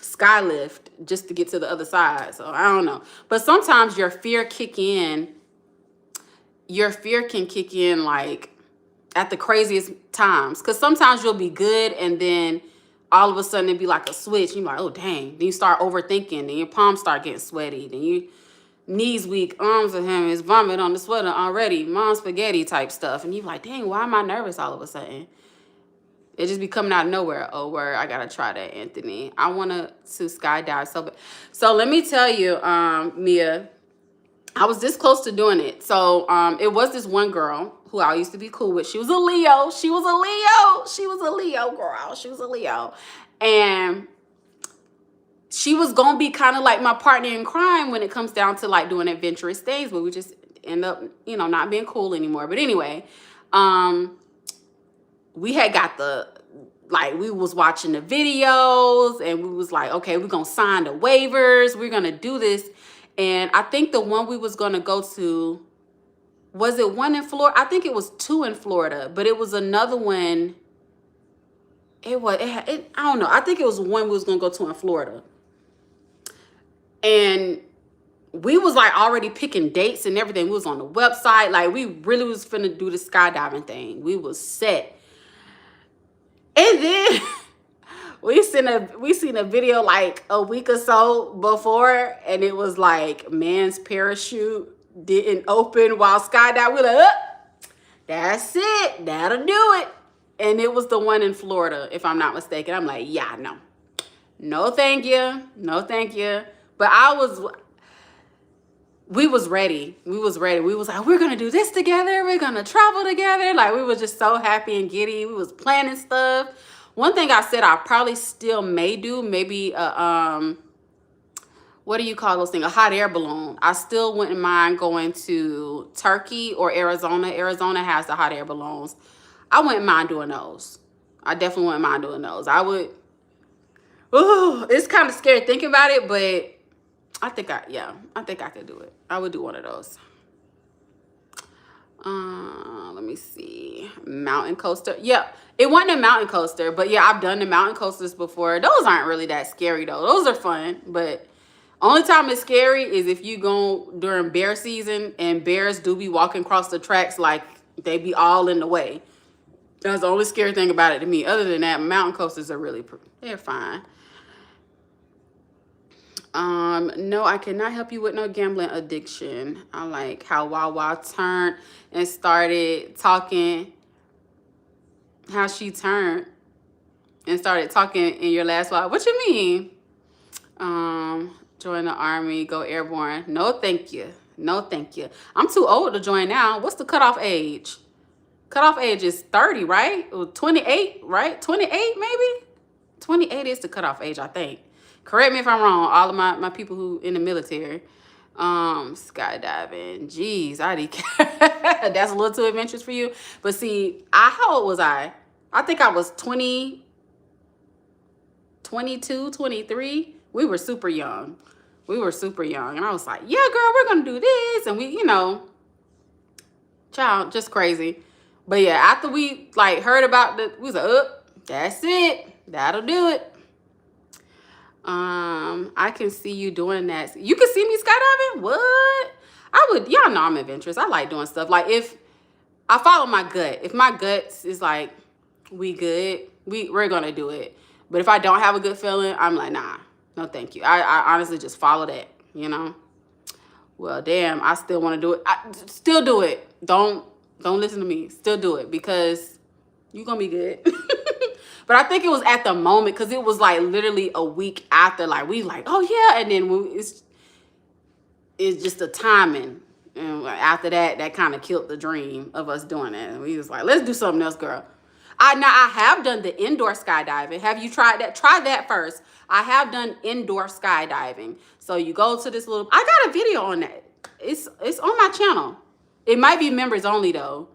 sky lift just to get to the other side. So I don't know. But sometimes your fear can kick in like at the craziest times. Because sometimes you'll be good and then all of a sudden it'd be like a switch. You're like, oh, dang. Then you start overthinking. Then your palms start getting sweaty. Then your knees weak, arms are him, is vomit on the sweater already. Mom spaghetti type stuff. And you're like, dang, why am I nervous all of a sudden? It just be coming out of nowhere. Oh, word, I got to try that, Anthony. I want to skydive so bad. So let me tell you, Mia, I was this close to doing it. So it was this one girl who I used to be cool with. She was a Leo. She was a Leo, girl. She was a Leo. And she was going to be kind of like my partner in crime when it comes down to like doing adventurous things, but we just end up, not being cool anymore. But anyway, we had got we was watching the videos and we was like, okay, we're going to sign the waivers. We're going to do this. And I think the one we was going to go to, was it one in Florida? I think it was two in Florida, but it was another one. I don't know. I think it was one we was going to go to in Florida. And we was like already picking dates and everything. We was on the website. Like we really was finna do the skydiving thing. We was set. And then we seen a video like a week or so before, and it was like man's parachute didn't open while skydiving. We were like, that's it, that'll do it. And it was the one in Florida, if I'm not mistaken. I'm like, yeah, no, thank you, But we was ready. We was like, we're gonna do this together. We're gonna travel together. Like we was just so happy and giddy. We was planning stuff. One thing I said I probably still may do, maybe what do you call those things? A hot air balloon. I still wouldn't mind going to Turkey or Arizona. Arizona has the hot air balloons. I wouldn't mind doing those. I definitely wouldn't mind doing those. I would. Ooh, it's kind of scary thinking about it, but I think I could do it. I would do one of those. Let me see. Mountain coaster. Yeah, it wasn't a mountain coaster, but yeah, I've done the mountain coasters before. Those aren't really that scary though. Those are fun, but only time it's scary is if you go during bear season and bears do be walking across the tracks like they be all in the way. That's the only scary thing about it to me. Other than that, mountain coasters are they're fine. No, I cannot help you with no gambling addiction. I like how Wawa turned and started talking, how she turned and started talking in your last while. What you mean? Join the army, go airborne. No, thank you. I'm too old to join now. What's the cutoff age? Cutoff age is 30, right? 28, right? 28 maybe? 28 is the cutoff age, I think. Correct me if I'm wrong, all of my people who in the military. Skydiving. Jeez, that's a little too adventurous for you. But see, how old was I? I think I was 20, 22, 23. We were super young. And I was like, yeah, girl, we're going to do this. And we, child, just crazy. But yeah, after we like heard about we was like, that's it. That'll do it. I can see you doing that. You can see me skydiving? What? Y'all know I'm adventurous. I like doing stuff. Like if I follow my gut. If my gut is like, we good, we're gonna do it. But if I don't have a good feeling, I'm like, nah, no thank you. I honestly just follow that, Well, damn, I still want to do it. Still do it. Don't listen to me. Still do it because you're gonna be good. But I think it was at the moment because it was like literally a week after. Like we like, oh yeah, and then it's just the timing. And after that, that kind of killed the dream of us doing it. And we was like, let's do something else, girl. I have done the indoor skydiving. Have you tried that? Try that first. I have done indoor skydiving. So you go to this little. I got a video on that. It's on my channel. It might be members only though.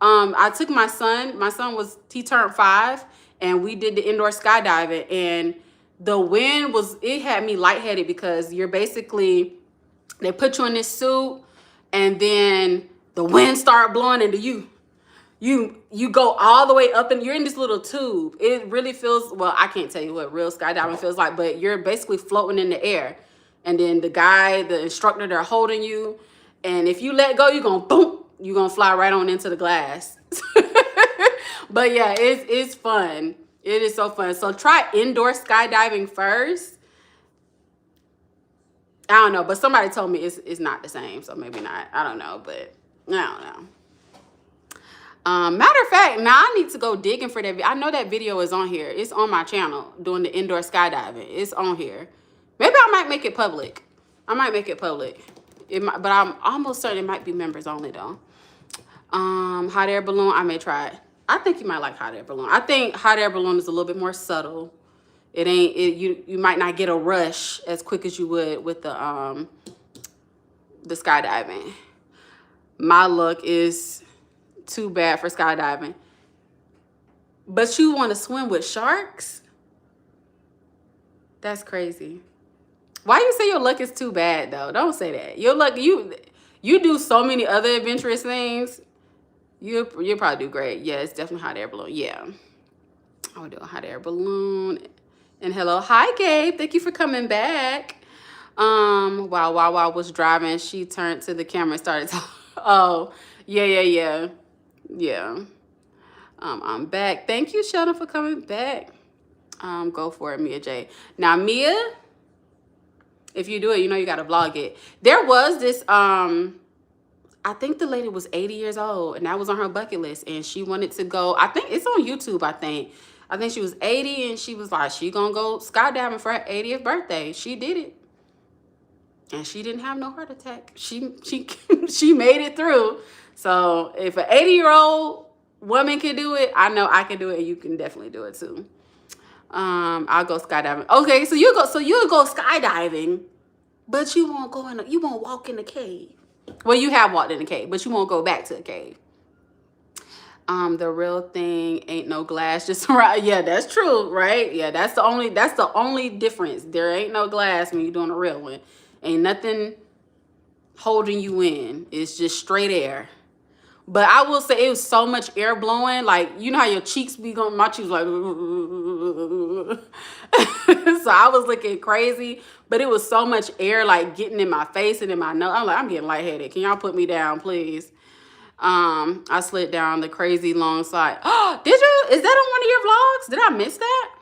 I took my son. My son he turned 5, and we did the indoor skydiving. And the wind it had me lightheaded because you're basically, they put you in this suit, and then the wind started blowing into you. You go all the way up, and you're in this little tube. It really feels, well, I can't tell you what real skydiving feels like, but you're basically floating in the air. And then the instructor, they're holding you. And if you let go, you're going to boom. You're going to fly right on into the glass. But yeah, it's fun. It is so fun. So try indoor skydiving first. I don't know, but somebody told me it's not the same, so maybe not. I don't know, but I don't know. Matter of fact, now I need to go digging for that. I know that video is on here. It's on my channel, doing the indoor skydiving. It's on here. Maybe I might make it public. I might make it public. It might, but I'm almost certain it might be members only though. Hot air balloon, I may try it. I think you might like hot air balloon. I think hot air balloon is a little bit more subtle. You might not get a rush as quick as you would with the skydiving. My luck is too bad for skydiving. But you want to swim with sharks? That's crazy. Why you say your luck is too bad though? Don't say that. Your luck, you do so many other adventurous things. You'll probably do great. Yeah, it's definitely hot air balloon. Yeah. I would do a hot air balloon. And hello. Hi, Gabe. Thank you for coming back. While I was driving, she turned to the camera and started talking. Oh, yeah. I'm back. Thank you, Sheldon, for coming back. Go for it, Mia J. Now, Mia, if you do it, you know you gotta vlog it. There was this, I think the lady was 80 years old, and that was on her bucket list, and she wanted to go. I think it's on YouTube. I think she was 80, and she was like, she gonna go skydiving for her 80th birthday. She did it, and she didn't have no heart attack. She she made it through. So if an 80-year-old woman can do it, I know I can do it, and you can definitely do it too. I'll go skydiving. Okay, so you'll go skydiving, but you won't walk in the cave. Well, you have walked in the cave, but you won't go back to the cave. The real thing ain't no glass, just right. Yeah, that's true, right? Yeah, that's the only difference. There ain't no glass when you're doing a real one. Ain't nothing holding you in. It's just straight air. But I will say it was so much air blowing. Like, you know how your cheeks be going, my cheeks like, so I was looking crazy. But it was so much air like getting in my face and in my nose. I'm like, I'm getting lightheaded. Can y'all put me down, please? I slid down the crazy long slide. Oh, did you? Is that on one of your vlogs? Did I miss that?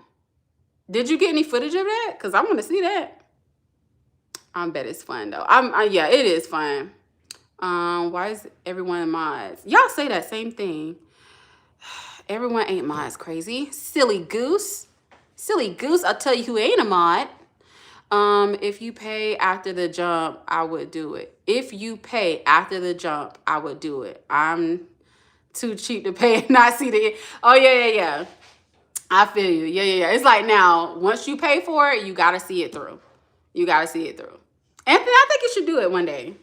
Did you get any footage of that? Because I want to see that. I bet it's fun though. Yeah, it is fun. Why is everyone mods? Y'all say that same thing. Everyone ain't mods, crazy. Silly goose. Silly goose. I'll tell you who ain't a mod. If you pay after the jump, I would do it. If you pay after the jump, I would do it. I'm too cheap to pay and not see the. Oh, yeah. I feel you. Yeah. It's like now, once you pay for it, you got to see it through. Anthony, I think you should do it one day.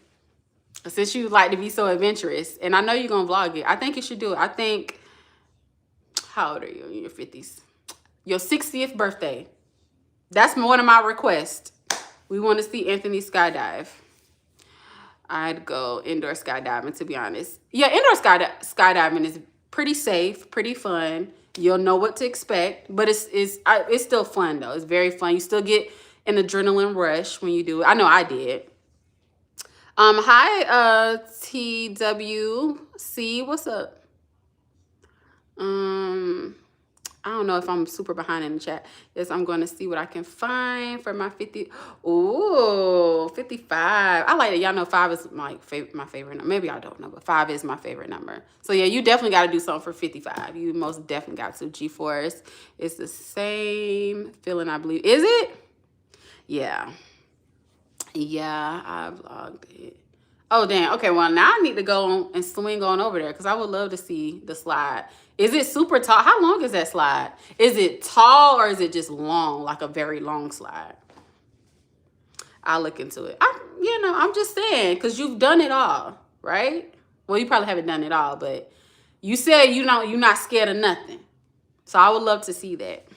Since you like to be so adventurous, and I know you're going to vlog it, I think you should do it. I think, how old are you? In your 50s. Your 60th birthday. That's one of my requests. We want to see Anthony skydive. I'd go indoor skydiving, to be honest. Yeah, indoor skydiving is pretty safe, pretty fun. You'll know what to expect, but it's still fun, though. It's very fun. You still get an adrenaline rush when you do it. I know I did. Hi, TWC. What's up? I don't know if I'm super behind in the chat. Yes, I'm going to see what I can find for my 50. Ooh, 55. I like it. Y'all know 5 is my favorite number. Maybe I don't know, but 5 is my favorite number. So yeah, you definitely got to do something for 55. You most definitely got to. G-Force. It's the same feeling, I believe. Is it? Yeah. Yeah, I vlogged it. Oh, damn. Okay, well, now I need to go on and swing on over there because I would love to see the slide. Is it super tall? How long is that slide? Is it tall or is it just long, like a very long slide? I'll look into it. I'm just saying because you've done it all, right? Well, you probably haven't done it all, but you said you're not scared of nothing. So I would love to see that.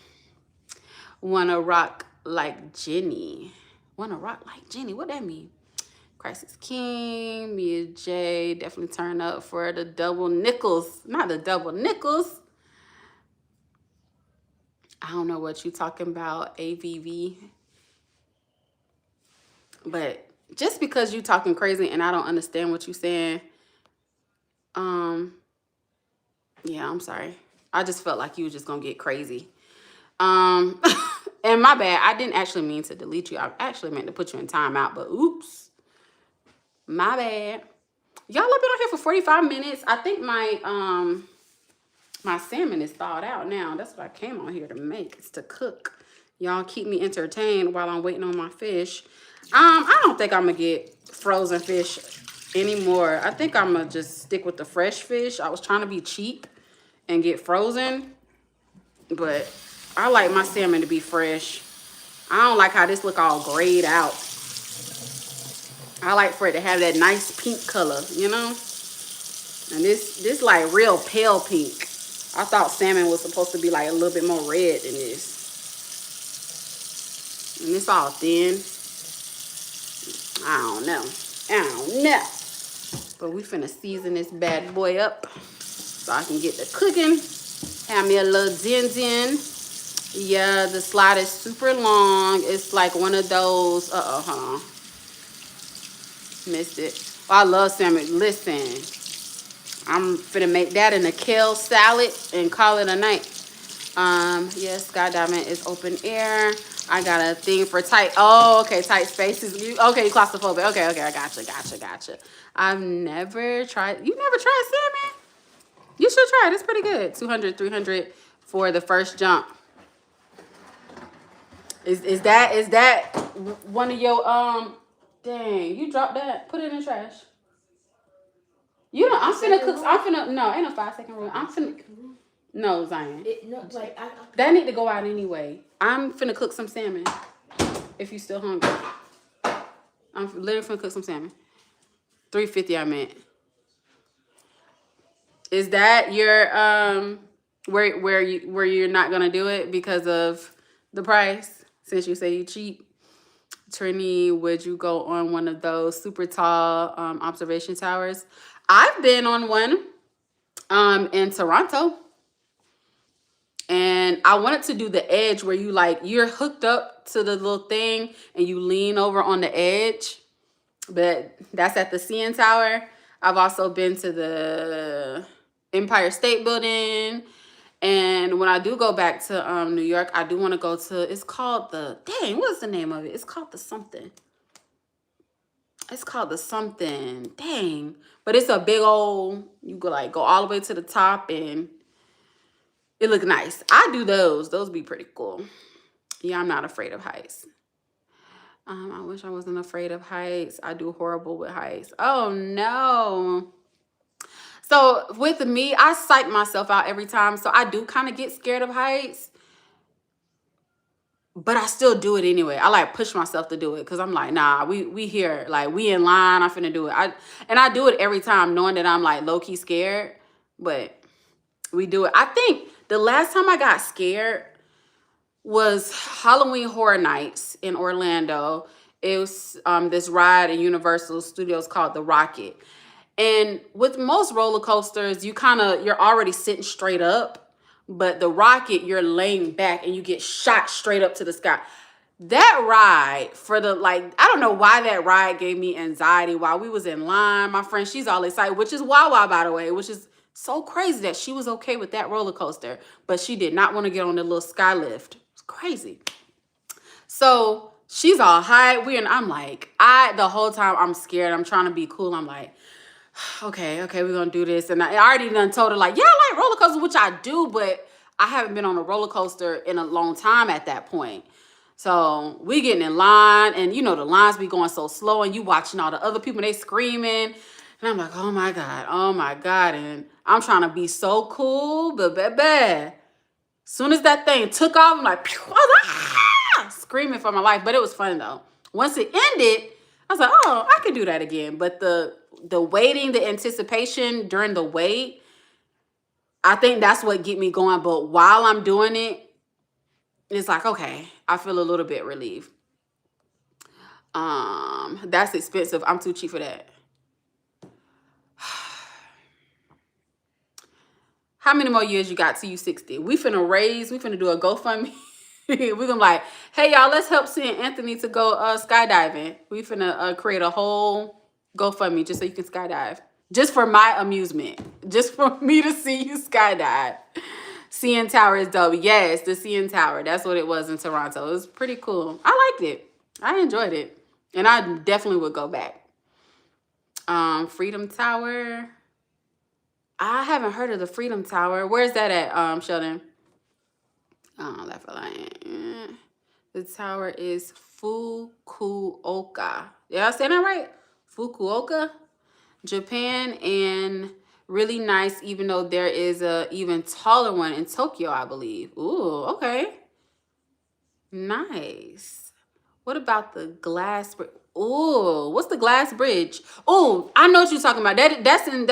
Wanna rock like Jenny. Wanna rock like Jenny. What that mean? Crisis King, Mia J, definitely turn up for the double nickels. Not the double nickels. I don't know what you talking about, AVV. But just because you talking crazy and I don't understand what you saying, yeah, I'm sorry. I just felt like you was just gonna get crazy. And my bad. I didn't actually mean to delete you. I actually meant to put you in timeout, but oops. My bad. Y'all have been on here for 45 minutes. I think my salmon is thawed out now. That's what I came on here to make. It's to cook. Y'all keep me entertained while I'm waiting on my fish. I don't think I'm gonna get frozen fish anymore. I think I'm gonna just stick with the fresh fish. I was trying to be cheap and get frozen, but I like my salmon to be fresh. I don't like how this look all grayed out. I like for it to have that nice pink color, you know? And this like real pale pink. I thought salmon was supposed to be like a little bit more red than this. And it's all thin. I don't know. But we finna season this bad boy up so I can get the cooking. Have me a little din. Yeah, the slide is super long. It's like one of those. Hold on. Missed it. Oh, I love salmon. Listen, I'm finna make that in a kale salad and call it a night. Yes, Sky Diamond is open air. I got a thing for tight. Oh, okay, tight spaces. Okay, claustrophobic. Okay, I gotcha. I've never tried. You never tried salmon? You should try it. It's pretty good. 200, 300 for the first jump. Is that one of your Dang, you dropped that. Put it in the trash. You know, I'm finna cook. No, ain't no 5-second rule. No, Zion. That need to go out anyway. I'm finna cook some salmon. If you still hungry. I'm literally finna cook some salmon. 350 I meant. Is that your where you're not gonna do it because of the price? Since you say you cheap. Trini, would you go on one of those super tall observation towers? I've been on one in Toronto. And I wanted to do the edge where you're hooked up to the little thing and you lean over on the edge. But that's at the CN Tower. I've also been to the Empire State Building. And when I do go back to New York, I do want to go to, it's called what's the name of it? It's called the something. Dang. But it's a big old, you go all the way to the top and it look nice. I do those. Those be pretty cool. Yeah, I'm not afraid of heights. I wish I wasn't afraid of heights. I do horrible with heights. Oh, no. So with me, I psych myself out every time. So I do kind of get scared of heights. But I still do it anyway. I push myself to do it because I'm like, nah, we here. We in line. I'm finna do it. I do it every time knowing that I'm low-key scared. But we do it. I think the last time I got scared was Halloween Horror Nights in Orlando. It was this ride in Universal Studios called The Rocket. And with most roller coasters, you're already sitting straight up. But the Rocket, you're laying back and you get shot straight up to the sky. That ride I don't know why that ride gave me anxiety while we was in line. My friend, she's all excited, which is Wawa, by the way, which is So crazy that she was okay with that roller coaster, but she did not want to get on the little sky lift. It's crazy. So she's all high. I'm like, the whole time I'm scared. I'm trying to be cool. I'm like, okay, we're gonna do this. And I already done told her, like, yeah, I like roller coasters, which I do, but I haven't been on a roller coaster in a long time at that point. So we getting in line, and the lines be going so slow, and you watching all the other people, they screaming. And I'm like, oh my God, oh my God. And I'm trying to be so cool, but baby, soon as that thing took off, I'm like, pew, I was like, screaming for my life. But it was fun though. Once it ended, I was like, oh, I could do that again. But the waiting, the anticipation during the wait, I think that's what get me going. But while I'm doing it, it's like, okay, I feel a little bit relieved. That's expensive. I'm too cheap for that. How many more years you got till you 60? We finna do a GoFundMe. We gonna like, hey y'all, let's help send Anthony to go skydiving. We finna create a whole GoFundMe just so you can skydive. Just for my amusement. Just for me to see you skydive. CN Tower is dope. Yes, the CN Tower. That's what it was in Toronto. It was pretty cool. I liked it. I enjoyed it. And I definitely would go back. Freedom Tower. I haven't heard of the Freedom Tower. Where's that at, Sheldon? Oh, that's the tower is Fukuoka. Did I say that right? Fukuoka, Japan, and really nice, even though there is a even taller one in Tokyo, I believe. Ooh, okay. Nice. What about the glass bridge? Ooh, what's the glass bridge? Ooh, I know what you're talking about. That's in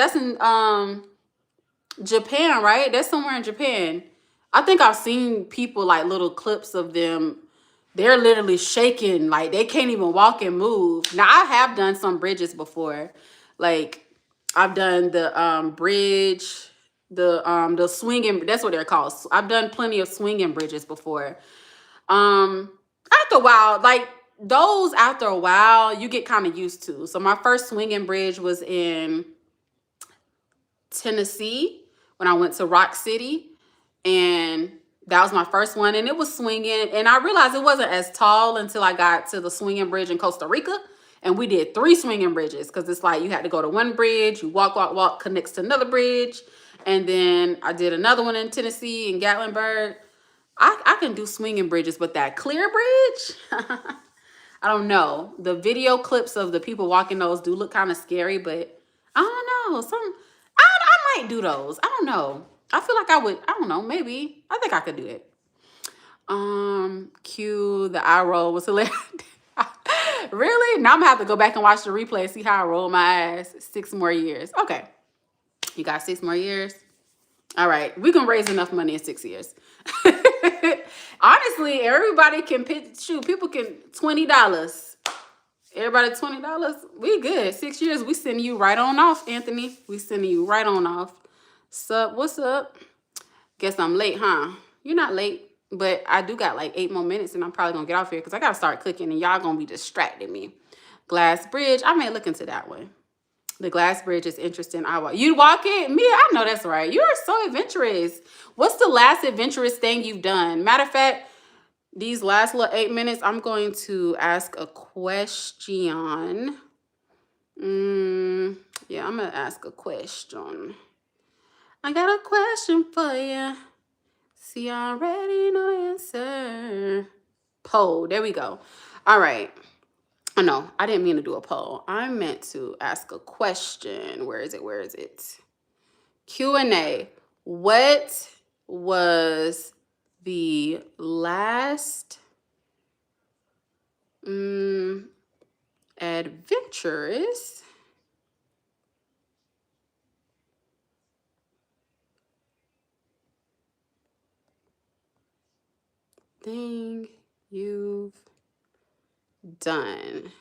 Japan, right? That's somewhere in Japan. I think I've seen people like little clips of them. They're literally shaking, like they can't even walk and move. Now I have done some bridges before. Like I've done the bridge, the swinging, that's what they're called. I've done plenty of swinging bridges before. After a while, like those after a while, you get kind of used to. So my first swinging bridge was in Tennessee when I went to Rock City, and that was my first one, and it was swinging, and I realized it wasn't as tall until I got to the swinging bridge in Costa Rica, and we did 3 swinging bridges because it's like you had to go to one bridge, you walk, connects to another bridge, and then I did another one in Tennessee in Gatlinburg. I can do swinging bridges, but that clear bridge, I don't know. The video clips of the people walking those do look kind of scary, but I don't know. I might do those. I don't know. I feel like I would. I don't know. Maybe. I think I could do it. Cue the eye roll was hilarious. Really? Now I'm gonna have to go back and watch the replay and see how I roll my eyes. 6 more years. Okay. You got 6 more years? All right. We can raise enough money in 6 years. Honestly, everybody can shoot. People can $20. Everybody $20. We good. 6 years. We sending you right on off, Anthony. We sending you right on off. Sup? What's up? Guess I'm late, huh? You're not late, but I do got like 8 more minutes, and I'm probably gonna get off here because I gotta start cooking, and y'all gonna be distracting me. Glass Bridge. I may look into that one. The glass bridge is interesting. You walk it? Mia, I know that's right. You are so adventurous. What's the last adventurous thing you've done? Matter of fact, these last little 8 minutes, I'm going to ask a question. Yeah, I'm going to ask a question. I got a question for you. See, I already know the answer. Poll. There we go. All right. Oh, no, I didn't mean to do a poll. I meant to ask a question. Where is it? Q&A. What was the last adventurous thing you've done?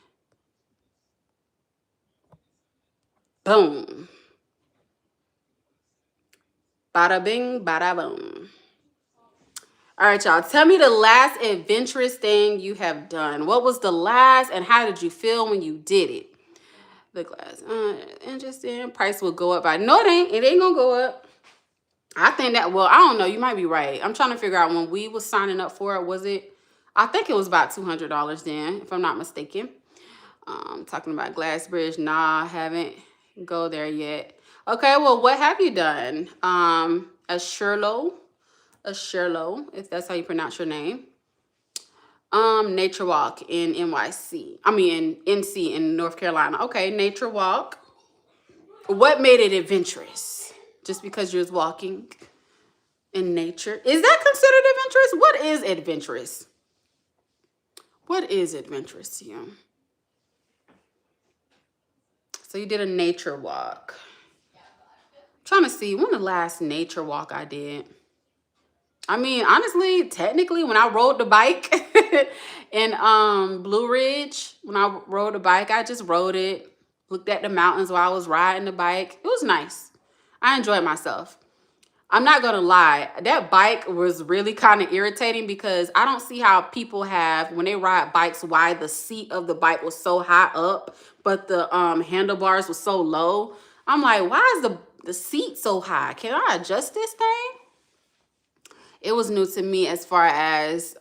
Boom. Bada bing, bada boom. All right, y'all. Tell me the last adventurous thing you have done. What was the last, and how did you feel when you did it? The glass. Interesting. Price will go up. No, it ain't. It ain't gonna go up. I think that. Well, I don't know. You might be right. I'm trying to figure out when we was signing up for it. Was it? I think it was about $200 then, if I'm not mistaken. Talking about Glass Bridge. Nah, I haven't go there yet. Okay. Well, what have you done? A Sherlow, if that's how you pronounce your name. Nature walk in NYC. I mean in NC in North Carolina. Okay, nature walk. What made it adventurous? Just because you're walking in nature. Is that considered adventurous? What is adventurous? What is adventurous to you? So you did a nature walk. I'm trying to see when the last nature walk I did. I mean, honestly, technically, when I rode the bike in Blue Ridge, when I rode the bike, I just rode it, looked at the mountains while I was riding the bike. It was nice. I enjoyed myself. I'm not gonna lie, that bike was really kind of irritating because I don't see how people have, when they ride bikes, why the seat of the bike was so high up, but the handlebars was so low. I'm like, why is the seat so high? Can I adjust this thing? It was new to me as far as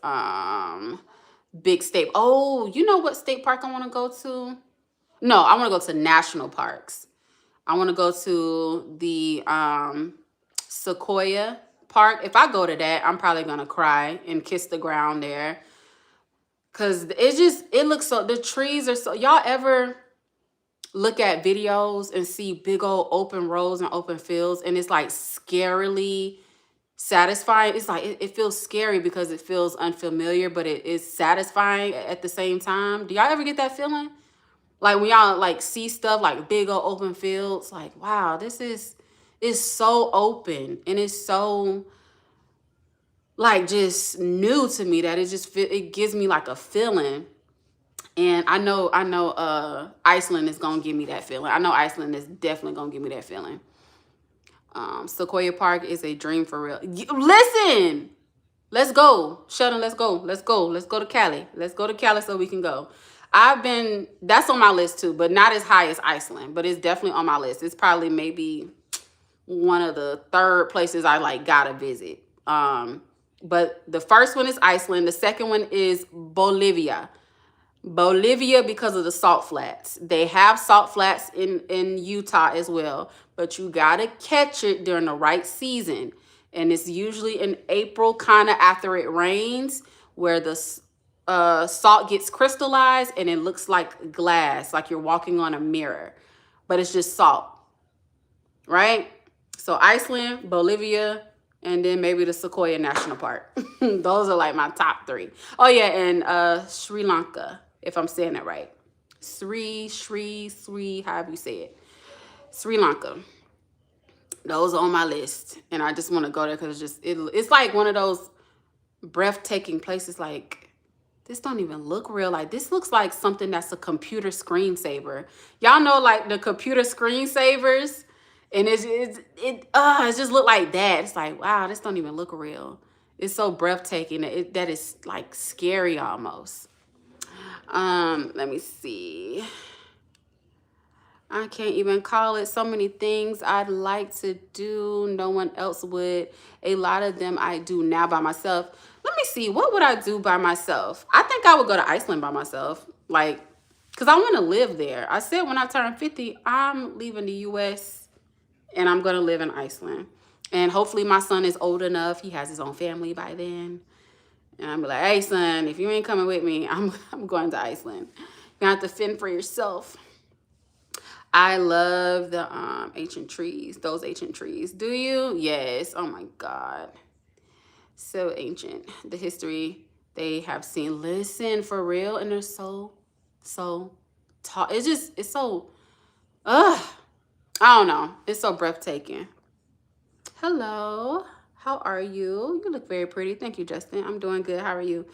big state. Oh, you know what state park I want to go to? No, I want to go to national parks. I want to go to the Sequoia Park. If I go to that, I'm probably gonna cry and kiss the ground there. Cause it looks so, the trees are so, y'all ever look at videos and see big old open roads and open fields and it's like scarily satisfying? It's like it feels scary because it feels unfamiliar, but it is satisfying at the same time. Do y'all ever get that feeling? Like when y'all like see stuff like big old open fields, like wow, this is so open and it's so like just new to me that it gives me like a feeling. And I know Iceland is gonna give me that feeling. I know Iceland is definitely gonna give me that feeling. Sequoia Park is a dream for real. Listen, let's go. Sheldon, let's go. Let's go. Let's go to Cali. Let's go to Cali so we can go. That's on my list too, but not as high as Iceland, but it's definitely on my list. It's probably maybe one of the third places I like gotta visit. But the first one is Iceland. The second one is Bolivia. Bolivia because of the salt flats. They have salt flats in Utah as well, but you gotta catch it during the right season. And it's usually in April, kind of after it rains, where the salt gets crystallized and it looks like glass, like you're walking on a mirror, but it's just salt, right? So Iceland, Bolivia, and then maybe the Sequoia National Park. Those are like my top three. Oh yeah, and Sri Lanka, if I'm saying that right. Sri, however you say it. Sri Lanka. Those are on my list. And I just want to go there because it's like one of those breathtaking places. Like, this don't even look real. Like, this looks like something that's a computer screensaver. Y'all know like the computer screensavers? And it just look like that. It's like, wow, this don't even look real. It's so breathtaking that is like scary almost. Let me see. I can't even call it. So many things I'd like to do. No one else would. A lot of them I do now by myself. Let me see. What would I do by myself? I think I would go to Iceland by myself. Like, because I want to live there. I said when I turn 50, I'm leaving the U.S. and I'm going to live in Iceland. And hopefully my son is old enough. He has his own family by then. And I'm like, hey, son, if you ain't coming with me, I'm going to Iceland. You have to fend for yourself. I love the ancient trees, those ancient trees. Do you? Yes. Oh, my God. So ancient. The history they have seen. Listen, for real. And they're so tall. It's so, I don't know. It's so breathtaking. Hello. How are you? You look very pretty. Thank you, Justin. I'm doing good. How are you?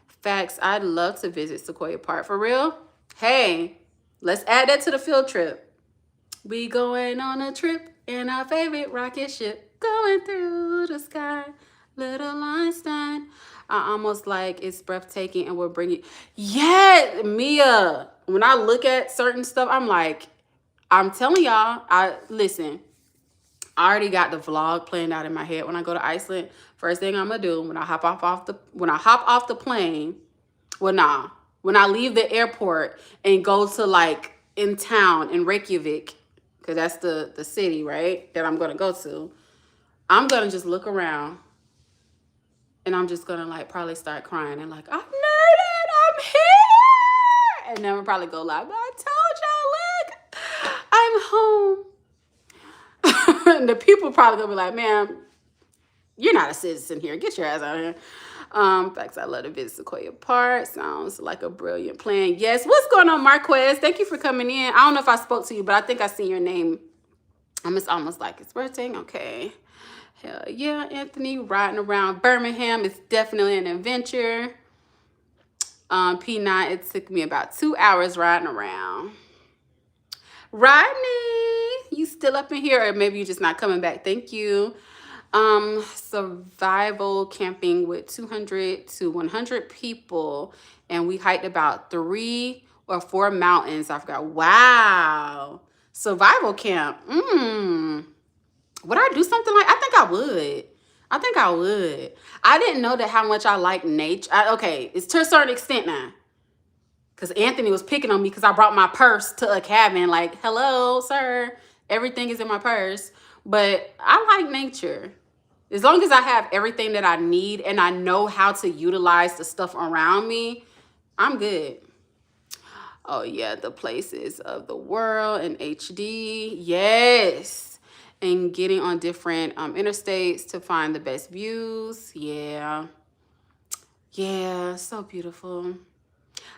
Facts. I'd love to visit Sequoia Park. For real? Hey, let's add that to the field trip. We going on a trip in our favorite rocket ship, going through the sky, little Einstein. I almost like it's breathtaking and we're bringing, yeah, Mia. When I look at certain stuff, I'm like, I'm telling y'all, listen. I already got the vlog planned out in my head when I go to Iceland. First thing I'm gonna do when I hop off the plane, well, nah, when I leave the airport and go to like in town in Reykjavik, because that's the city, right, that I'm gonna go to. I'm gonna just look around and I'm just gonna like probably start crying and like, I made it, I'm here, and then I'm probably go live. I told y'all, look, I'm home. And the people probably gonna be like, man, you're not a citizen here. Get your ass out of here. Facts, I love to visit Sequoia Park. Sounds like a brilliant plan. Yes. What's going on, Marquez? Thank you for coming in. I don't know if I spoke to you, but I think I seen your name. It's almost like it's birthday. Okay. Hell yeah, Anthony. Riding around Birmingham is definitely an adventure. P9, it took me about 2 hours riding around. Rodney, you still up in here, or maybe you're just not coming back? Thank you. Survival camping with 200 to 100 people, and we hiked about 3 or 4 mountains. I forgot. Wow. Survival camp. Would I do something like? I think I would. I didn't know that how much I like nature. Okay, it's to a certain extent now. Because Anthony was picking on me because I brought my purse to a cabin. Like, hello, sir. Everything is in my purse. But I like nature. As long as I have everything that I need and I know how to utilize the stuff around me, I'm good. Oh, yeah, the places of the world in HD. Yes. And getting on different interstates to find the best views. Yeah. Yeah, so beautiful.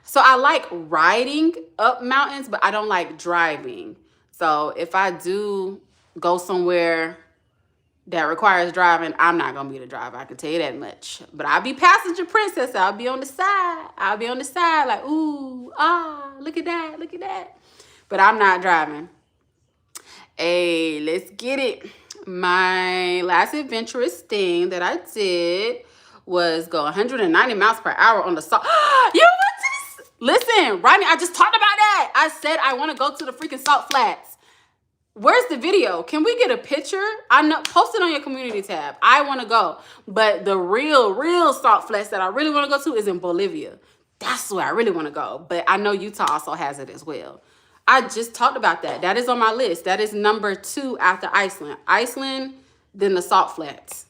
So I like riding up mountains, but I don't like driving. So if I do go somewhere that requires driving, I'm not gonna be the driver. I can tell you that much. But I'll be passenger princess. I'll be on the side. Like, ooh, look at that. But I'm not driving. Hey, let's get it. My last adventurous thing that I did was go 190 miles per hour on the salt. You went to this? Listen, Rodney, I just talked about that. I said I want to go to the freaking Salt Flats. Where's the video? Can we get a picture? I know, post it on your community tab. I want to go. But the real Salt Flats that I really want to go to is in Bolivia. That's where I really want to go. But I know Utah also has it as well. I just talked about that. That is on my list. That is number 2 after Iceland. Iceland, then the Salt Flats.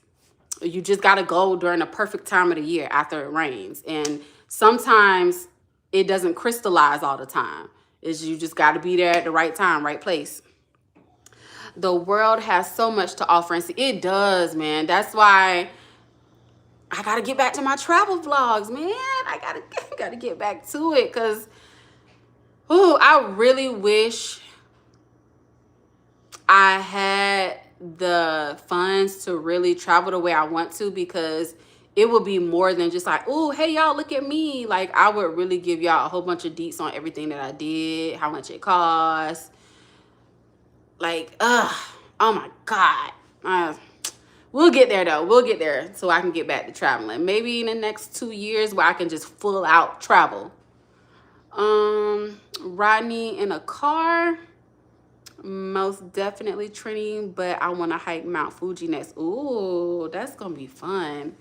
You just got to go during the perfect time of the year after it rains. And sometimes it doesn't crystallize all the time. You just got to be there at the right time, right place. The world has so much to offer. And see, it does, man. That's why I got to get back to my travel vlogs, man. I got to get back to it because I really wish I had the funds to really travel the way I want to, because it would be more than just like, oh, hey, y'all, look at me. Like, I would really give y'all a whole bunch of deets on everything that I did, how much it costs. Like, oh my God. We'll get there, though. We'll get there so I can get back to traveling. Maybe in the next 2 years where I can just full out travel. Rodney in a car. Most definitely Trini, but I want to hike Mount Fuji next. Ooh, that's going to be fun.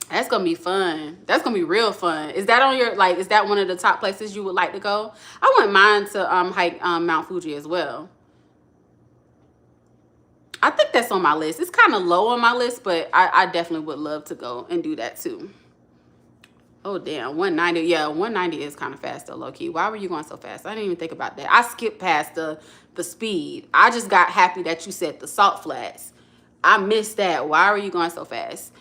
That's going to be fun. That's going to be real fun. Is that on your, like, is that one of the top places you would like to go? I wouldn't mind to hike Mount Fuji as well. I think that's on my list. It's kind of low on my list, but I definitely would love to go and do that too. Oh, damn. 190. Yeah, 190 is kind of fast though, low-key. Why were you going so fast? I didn't even think about that. I skipped past the speed. I just got happy that you said the Salt Flats. I missed that. Why were you going so fast?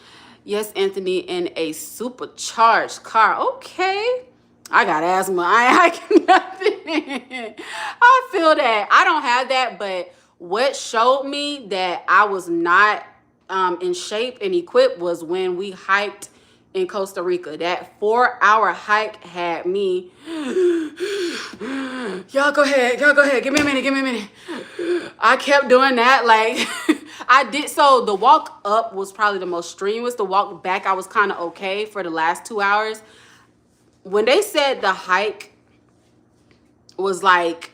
Yes, Anthony, in a supercharged car. Okay. I got asthma. I ain't hiking nothing. I feel that. I don't have that, but what showed me that I was not in shape and equipped was when we hiked in Costa Rica. That 4-hour hike had me. Y'all go ahead. Give me a minute. I kept doing that. Like, I did. So the walk up was probably the most strenuous. The walk back, I was kind of okay for the last 2 hours. When they said the hike was like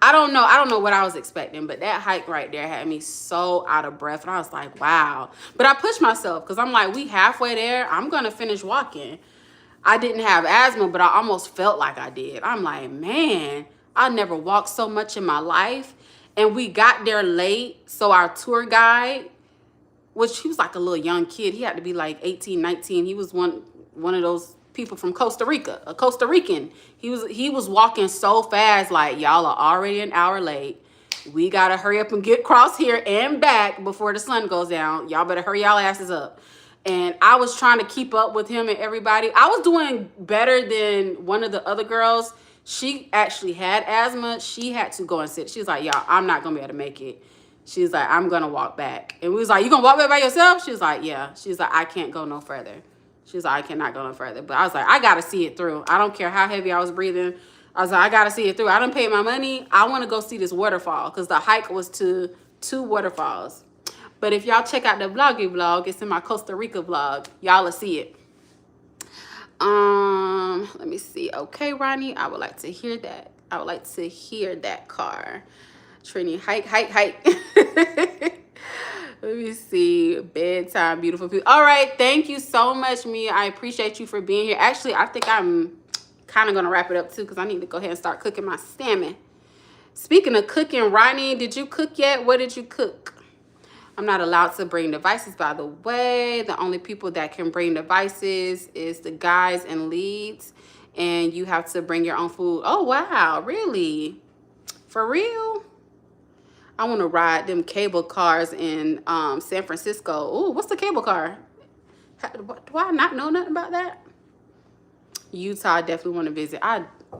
I don't know what I was expecting, but that hike right there had me so out of breath. And I was like, wow. But I pushed myself because I'm like, we halfway there. I'm going to finish walking. I didn't have asthma, but I almost felt like I did. I'm like, man, I never walked so much in my life. And we got there late. So our tour guide, which he was like a little young kid. He had to be like 18, 19. He was one of those people from Costa Rica, a Costa Rican. He was walking so fast, like, y'all are already an hour late. We gotta hurry up and get across here and back before the sun goes down. Y'all better hurry y'all asses up. And I was trying to keep up with him and everybody. I was doing better than one of the other girls. She actually had asthma. She had to go and sit. She was like, y'all, I'm not gonna be able to make it. She's like, I'm gonna walk back. And we was like, you gonna walk back by yourself? She was like, yeah. She's like, I can't go no further. She's like, I cannot go no further. But I was like, I gotta see it through. I don't care how heavy I was breathing. I was like, I gotta see it through. I done paid my money. I wanna go see this waterfall because the hike was to 2 waterfalls. But if y'all check out the vloggy vlog, it's in my Costa Rica vlog. Y'all will see it. Let me see. Okay, Ronnie, I would like to hear that. I would like to hear that car. Trini, hike. Let me see. Bedtime, beautiful people. All right, thank you so much, Mia. I appreciate you for being here. Actually, I think I'm kind of gonna wrap it up too because I need to go ahead and start cooking my salmon. Speaking of cooking, Ronnie, did you cook yet? What did you cook? I'm not allowed to bring devices, by the way. The only people that can bring devices is the guys and leads, and you have to bring your own food. Oh, wow, really? For real? I want to ride them cable cars in San Francisco. Ooh, what's the cable car? Do I not know nothing about that? Utah, I definitely want to visit.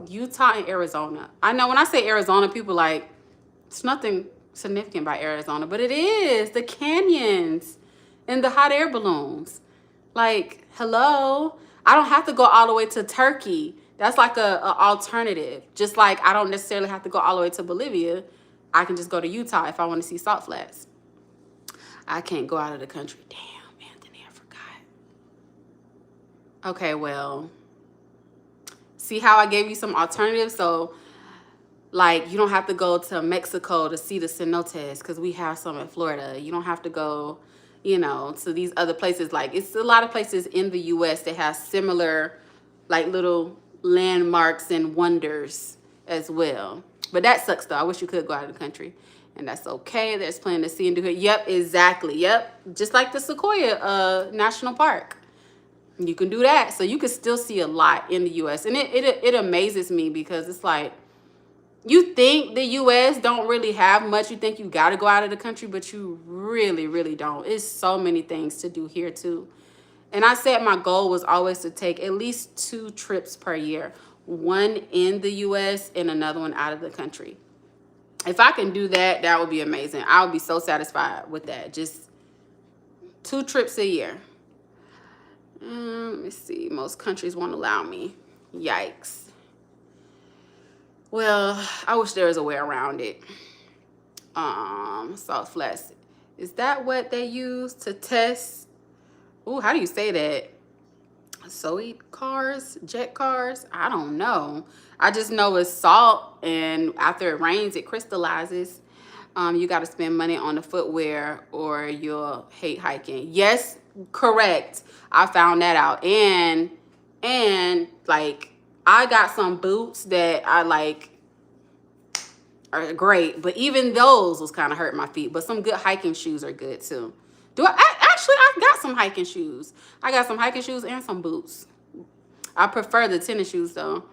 Utah and Arizona. I know when I say Arizona, people like, it's nothing significant about Arizona, but it is. The canyons and the hot air balloons. Like, hello. I don't have to go all the way to Turkey. That's like a alternative. Just like I don't necessarily have to go all the way to Bolivia. I can just go to Utah if I want to see salt flats. I can't go out of the country. Damn, Anthony, I forgot. Okay, well, see how I gave you some alternatives? So, like, you don't have to go to Mexico to see the cenotes because we have some in Florida. You don't have to go, to these other places. Like, it's a lot of places in the U.S. that have similar, like, little landmarks and wonders as well. But that sucks, though. I wish you could go out of the country. And that's okay. There's plenty to see and do here. Yep, exactly. Yep. Just like the Sequoia National Park. You can do that. So you can still see a lot in the U.S. And it amazes me because it's like, you think the U.S. don't really have much. You think you got to go out of the country, but you really, really don't. It's so many things to do here, too. And I said my goal was always to take at least 2 trips per year. One in the U.S. and another one out of the country. If I can do that, that would be amazing. I would be so satisfied with that. Just 2 trips a year. Let me see. Most countries won't allow me. Yikes. Well, I wish there was a way around it. Salt flats. Is that what they use to test? Ooh, how do you say that? Soy cars, jet cars? I don't know. I just know it's salt, and after it rains, it crystallizes. You got to spend money on the footwear, or you'll hate hiking. Yes, correct. I found that out, and like, I got some boots that I like are great, but even those was kind of hurting my feet. But some good hiking shoes are good too. Actually, I got some hiking shoes. I got some hiking shoes and some boots. I prefer the tennis shoes though.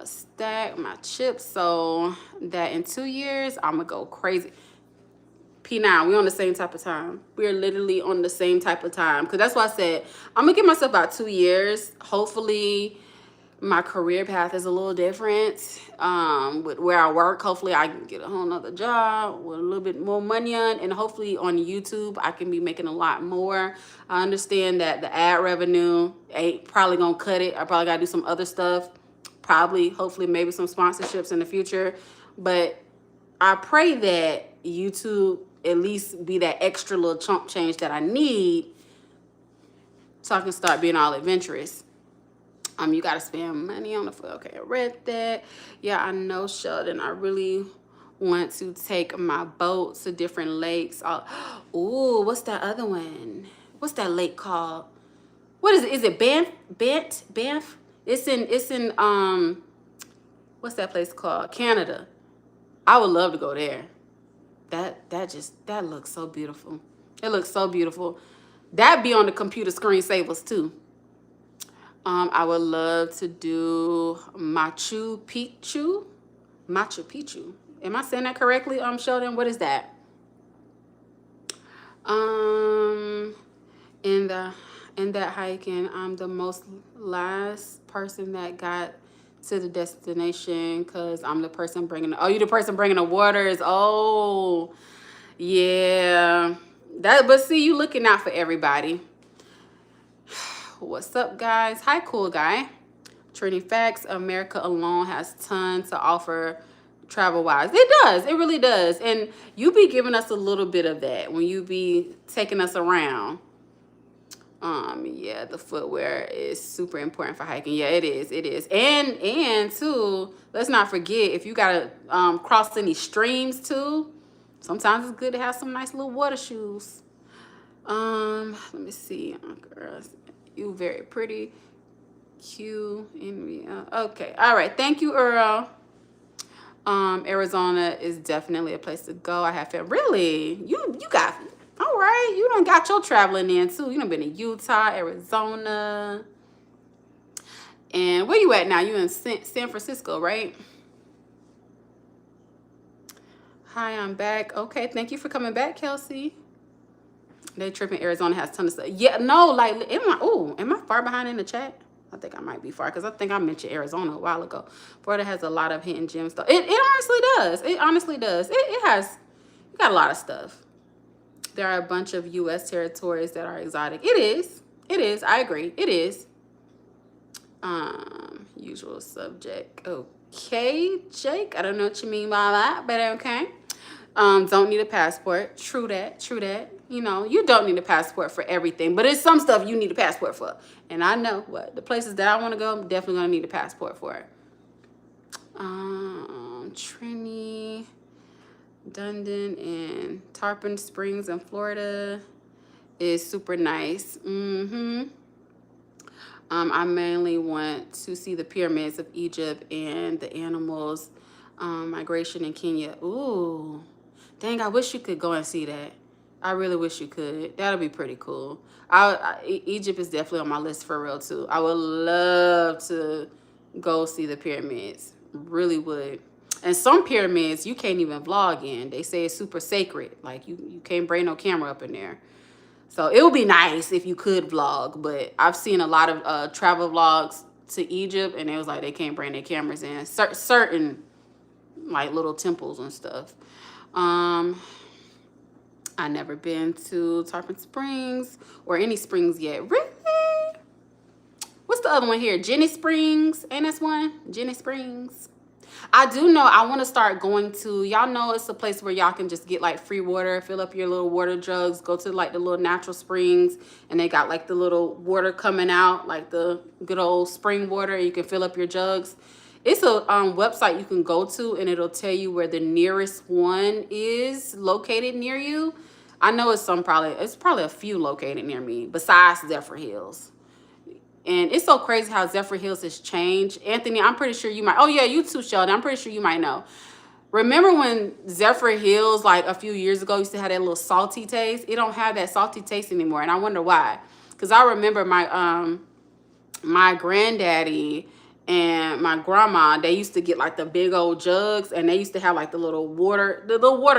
Stack my chips so that in 2 years I'm gonna go crazy. P9, we on the same type of time. We're literally on the same type of time. Because that's why I said I'm gonna give myself about 2 years. Hopefully my career path is a little different with where I work. Hopefully I can get a whole nother job with a little bit more money on, and hopefully on YouTube I can be making a lot more. I understand that the ad revenue ain't probably gonna cut it. I probably gotta do some other stuff, probably, hopefully, maybe some sponsorships in the future. But I pray that YouTube at least be that extra little chunk change that I need so I can start being all adventurous. You gotta spend money on the food. Okay, I read that. Yeah, I know, Sheldon. I really want to take my boat to different lakes. Ooh, what's that other one? What's that lake called? What is it? Is it Banff? Banff? It's in what's that place called? Canada. I would love to go there. That looks so beautiful. It looks so beautiful. That be on the computer screensavers too. I would love to do Machu Picchu. Machu Picchu. Am I saying that correctly? Sheldon, what is that? Um, in the in that hiking, I'm the most last person that got to the destination because I'm the person bringing. Oh, you the person bringing the waters. Oh, yeah. That. But see, you looking out for everybody. What's up, guys? Hi, cool guy. Trending facts: America alone has tons to offer travel wise. It does. It really does. And you be giving us a little bit of that when you be taking us around. Yeah, the footwear is super important for hiking. Yeah, it is. It is. And too, let's not forget if you gotta cross any streams too. Sometimes it's good to have some nice little water shoes. Let me see. Oh, girls, you very pretty. Q in okay. All right. Thank you, Earl. Arizona is definitely a place to go. I have fun. Really? You got all right. You don't got your traveling in too. You done been in Utah, Arizona. And where you at now? You in San Francisco, right? Hi, I'm back. Okay, thank you for coming back, Kelsey. They tripping. Arizona has tons of stuff. Yeah, no, like, am I far behind in the chat? I think I might be far because I think I mentioned Arizona a while ago. Florida has a lot of hidden gems stuff. It honestly does. It honestly does. It has, you got a lot of stuff. There are a bunch of U.S. territories that are exotic. It is. It is. I agree. It is. Usual subject. Okay, Jake. I don't know what you mean by that, but okay. Don't need a passport. True that. True that. You know, you don't need a passport for everything, but it's some stuff you need a passport for. And I know what the places that I want to go, I'm definitely gonna need a passport for it. Trini, Dundon, and Tarpon Springs in Florida is super nice. I mainly want to see the pyramids of Egypt and the animals migration in Kenya. Ooh, dang, I wish you could go and see that. I really wish you could. That'll be pretty cool. Egypt is definitely on my list for real too. I would love to go see the pyramids. Really would. And some pyramids you can't even vlog in. They say it's super sacred. Like you can't bring no camera up in there. So it would be nice if you could vlog, but I've seen a lot of travel vlogs to Egypt, and it was like they can't bring their cameras in. Certain like little temples and stuff. I never been to Tarpon Springs or any springs yet. Really? What's the other one here? Jenny Springs. Ain't this one? Jenny Springs. I do know I want to start going to, y'all know it's a place where y'all can just get like free water, fill up your little water jugs, go to like the little natural springs, and they got like the little water coming out, like the good old spring water, and you can fill up your jugs. It's a website you can go to, and it'll tell you where the nearest one is located near you. I know it's probably a few located near me besides Zephyr Hills. And it's so crazy how Zephyr Hills has changed. Anthony, I'm pretty sure you might. Oh, yeah, you too, Sheldon. I'm pretty sure you might know. Remember when Zephyr Hills, like a few years ago, used to have that little salty taste? It don't have that salty taste anymore, and I wonder why. Because I remember my granddaddy and my grandma, they used to get like the big old jugs, and they used to have like the little water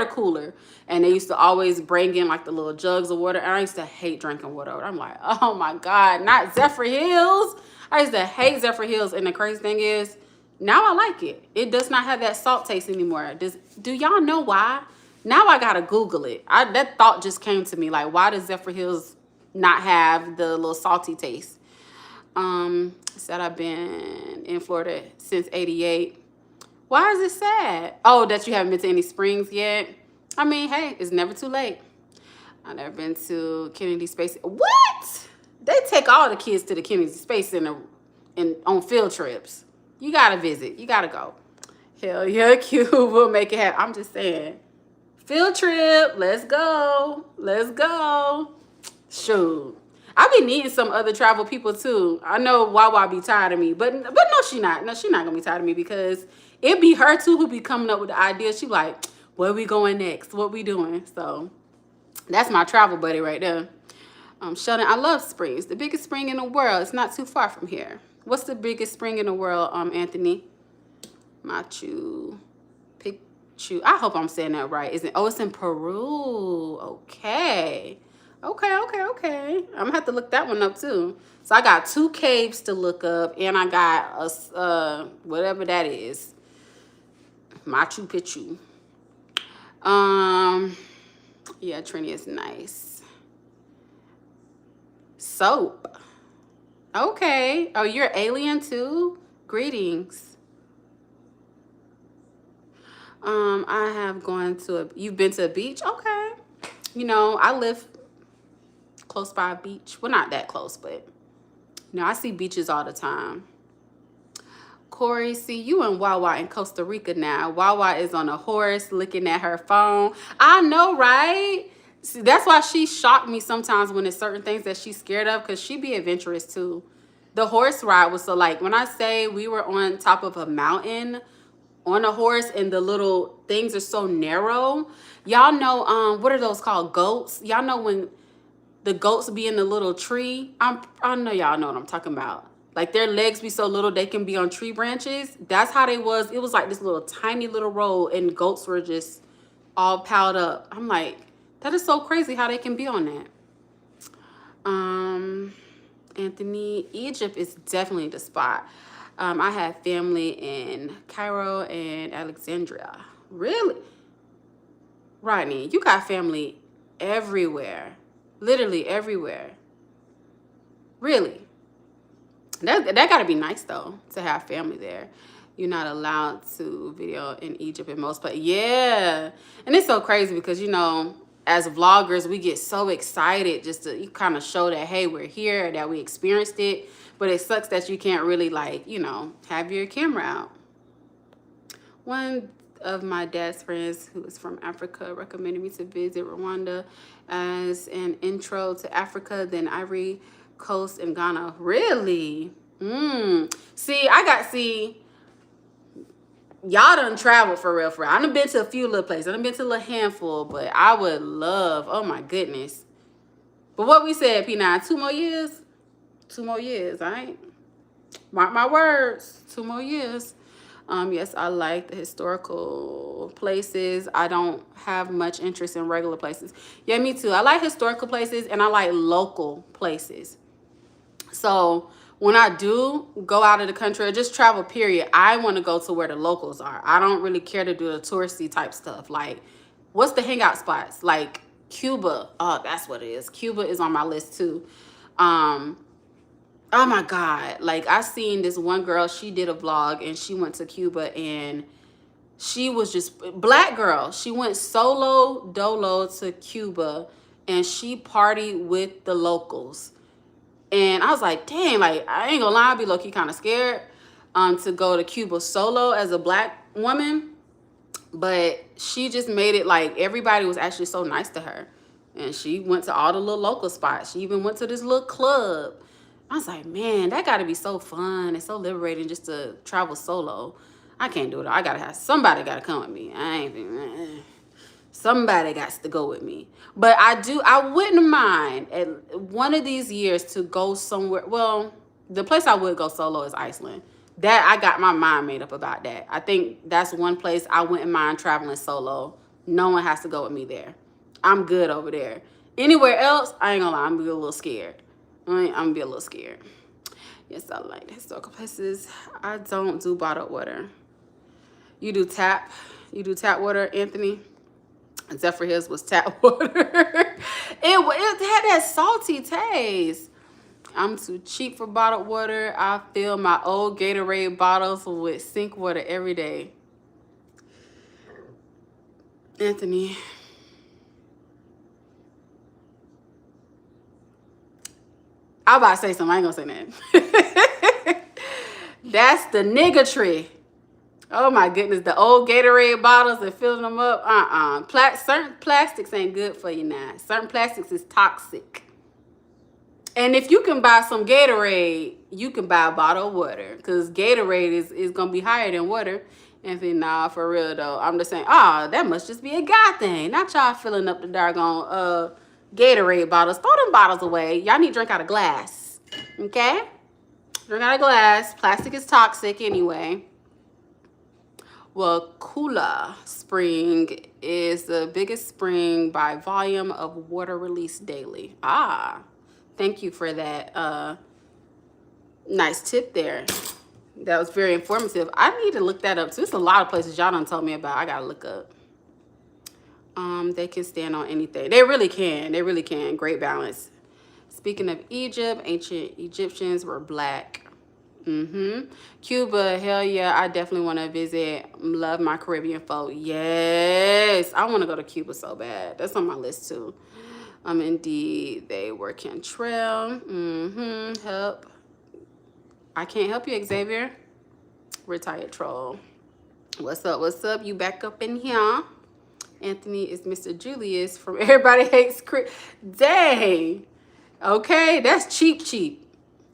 cooler, and they used to always bring in like the little jugs of water. And I used to hate drinking water. I'm like, oh my God, not Zephyr Hills. I used to hate Zephyr Hills, and the crazy thing is, now I like it. It does not have that salt taste anymore. Do y'all know why? Now I gotta Google it. That thought just came to me, like, why does Zephyr Hills not have the little salty taste? Said I've been in Florida since '88. Why is it sad? Oh, that you haven't been to any springs yet? I mean, hey, it's never too late. I've never been to Kennedy Space. What? They take all the kids to the Kennedy Space Center on field trips. You gotta visit. You gotta go. Hell yeah, Cuba, make it happen. I'm just saying. Field trip, let's go. Let's go. Shoot. I be needing some other travel people too. I know Wawa be tired of me, but no, she not. No, she not gonna be tired of me because it be her too who be coming up with the ideas. She be like, where we going next? What we doing? So that's my travel buddy right there. Sheldon, I love springs. The biggest spring in the world. It's not too far from here. What's the biggest spring in the world, Anthony? Machu Picchu. I hope I'm saying that right. Is it? Oh, it's in Peru. Okay. Okay. I'm gonna have to look that one up too. So I got 2 caves to look up, and I got a whatever that is, Machu Picchu. Yeah, Trini is nice. Soap. Okay. Oh, you're alien too? Greetings. I have gone to you've been to a beach? Okay. You know, I live close by a beach. Well, not that close, but you know, I see beaches all the time. Corey, see you and Wawa in Costa Rica now. Wawa is on a horse looking at her phone. I know, right? See, that's why she shocked me sometimes when it's certain things that she's scared of, because she be adventurous too. The horse ride was so, like, when I say we were on top of a mountain on a horse and the little things are so narrow. Y'all know, what are those called? Goats? Y'all know when the goats be in the little tree? I know y'all know what I'm talking about. Like their legs be so little they can be on tree branches. That's how they was. It was like this little tiny little road and goats were just all piled up. I'm like, that is so crazy how they can be on that. Anthony, Egypt is definitely the spot. I have family in Cairo and Alexandria. Really? Rodney, you got family everywhere. Literally everywhere. Really? That got to be nice, though, to have family there. You're not allowed to video in Egypt in most places. Yeah. And it's so crazy because, you know, as vloggers, we get so excited just to kind of show that, hey, we're here, that we experienced it. But it sucks that you can't really, like, you know, have your camera out. One of my dad's friends who is from Africa recommended me to visit Rwanda as an intro to Africa, then Ivory Coast and Ghana. Really? See, y'all done traveled for real. I done been to a few little places. I done been to a little handful, but I would love, oh my goodness. But what we said, P9, 2 more years? 2 more years, all right? Mark my words, 2 more years. Yes, I like the historical places. I don't have much interest in regular places. Yeah, me too. I like historical places and I like local places. So when I do go out of the country or just travel, period, I want to go to where the locals are. I don't really care to do the touristy type stuff. Like, what's the hangout spots? Like Cuba. Oh, that's what it is. Cuba is on my list too. Oh my God. Like, I seen this one girl, she did a vlog and she went to Cuba and she was just, black girl. She went solo dolo to Cuba and she partied with the locals. And I was like, dang, like, I ain't gonna lie, I'd be low-key kind of scared to go to Cuba solo as a black woman. But she just made it like everybody was actually so nice to her. And she went to all the little local spots. She even went to this little club. I was like, man, that got to be so fun and so liberating just to travel solo. I can't do it. I got to have, somebody got to come with me. Somebody got to go with me. But I wouldn't mind at one of these years to go somewhere. Well, the place I would go solo is Iceland. That, I got my mind made up about that. I think that's one place I wouldn't mind traveling solo. No one has to go with me there. I'm good over there. Anywhere else, I ain't gonna lie, I'm gonna be a little scared. I'm gonna be a little scared. Yes, I like historical places. I don't do bottled water. You do tap water, Anthony? Zephyr Hills was tap water. it had that salty taste. I'm too cheap for bottled water. I fill my old Gatorade bottles with sink water every day. Anthony. I'm about to say something. I ain't gonna say that. That's the niggatry. Oh my goodness, the old Gatorade bottles and filling them up. Certain plastics ain't good for you now. Certain plastics is toxic. And if you can buy some Gatorade, you can buy a bottle of water. Because Gatorade is going to be higher than water. And then, nah, for real though, I'm just saying, that must just be a guy thing. Not y'all filling up the doggone Gatorade bottles. Throw them bottles away. Y'all need to drink out of glass. Okay? Drink out of glass. Plastic is toxic anyway. Well, Kula Spring is the biggest spring by volume of water released daily. Thank you for that nice tip there. That was very informative. I need to look that up too. There's a lot of places y'all done told me about. I gotta look up. They can stand on anything. They really can. They really can. Great balance. Speaking of Egypt, ancient Egyptians were black. Cuba, hell yeah, I definitely want to visit. Love my Caribbean folk. Yes, I want to go to Cuba so bad. That's on my list too. Indeed, they were Cantrell. Help. I can't help you, Xavier. Retired troll. What's up? What's up? You back up in here? Anthony is Mr. Julius from Everybody Hates Chris. Dang. Okay, that's cheap.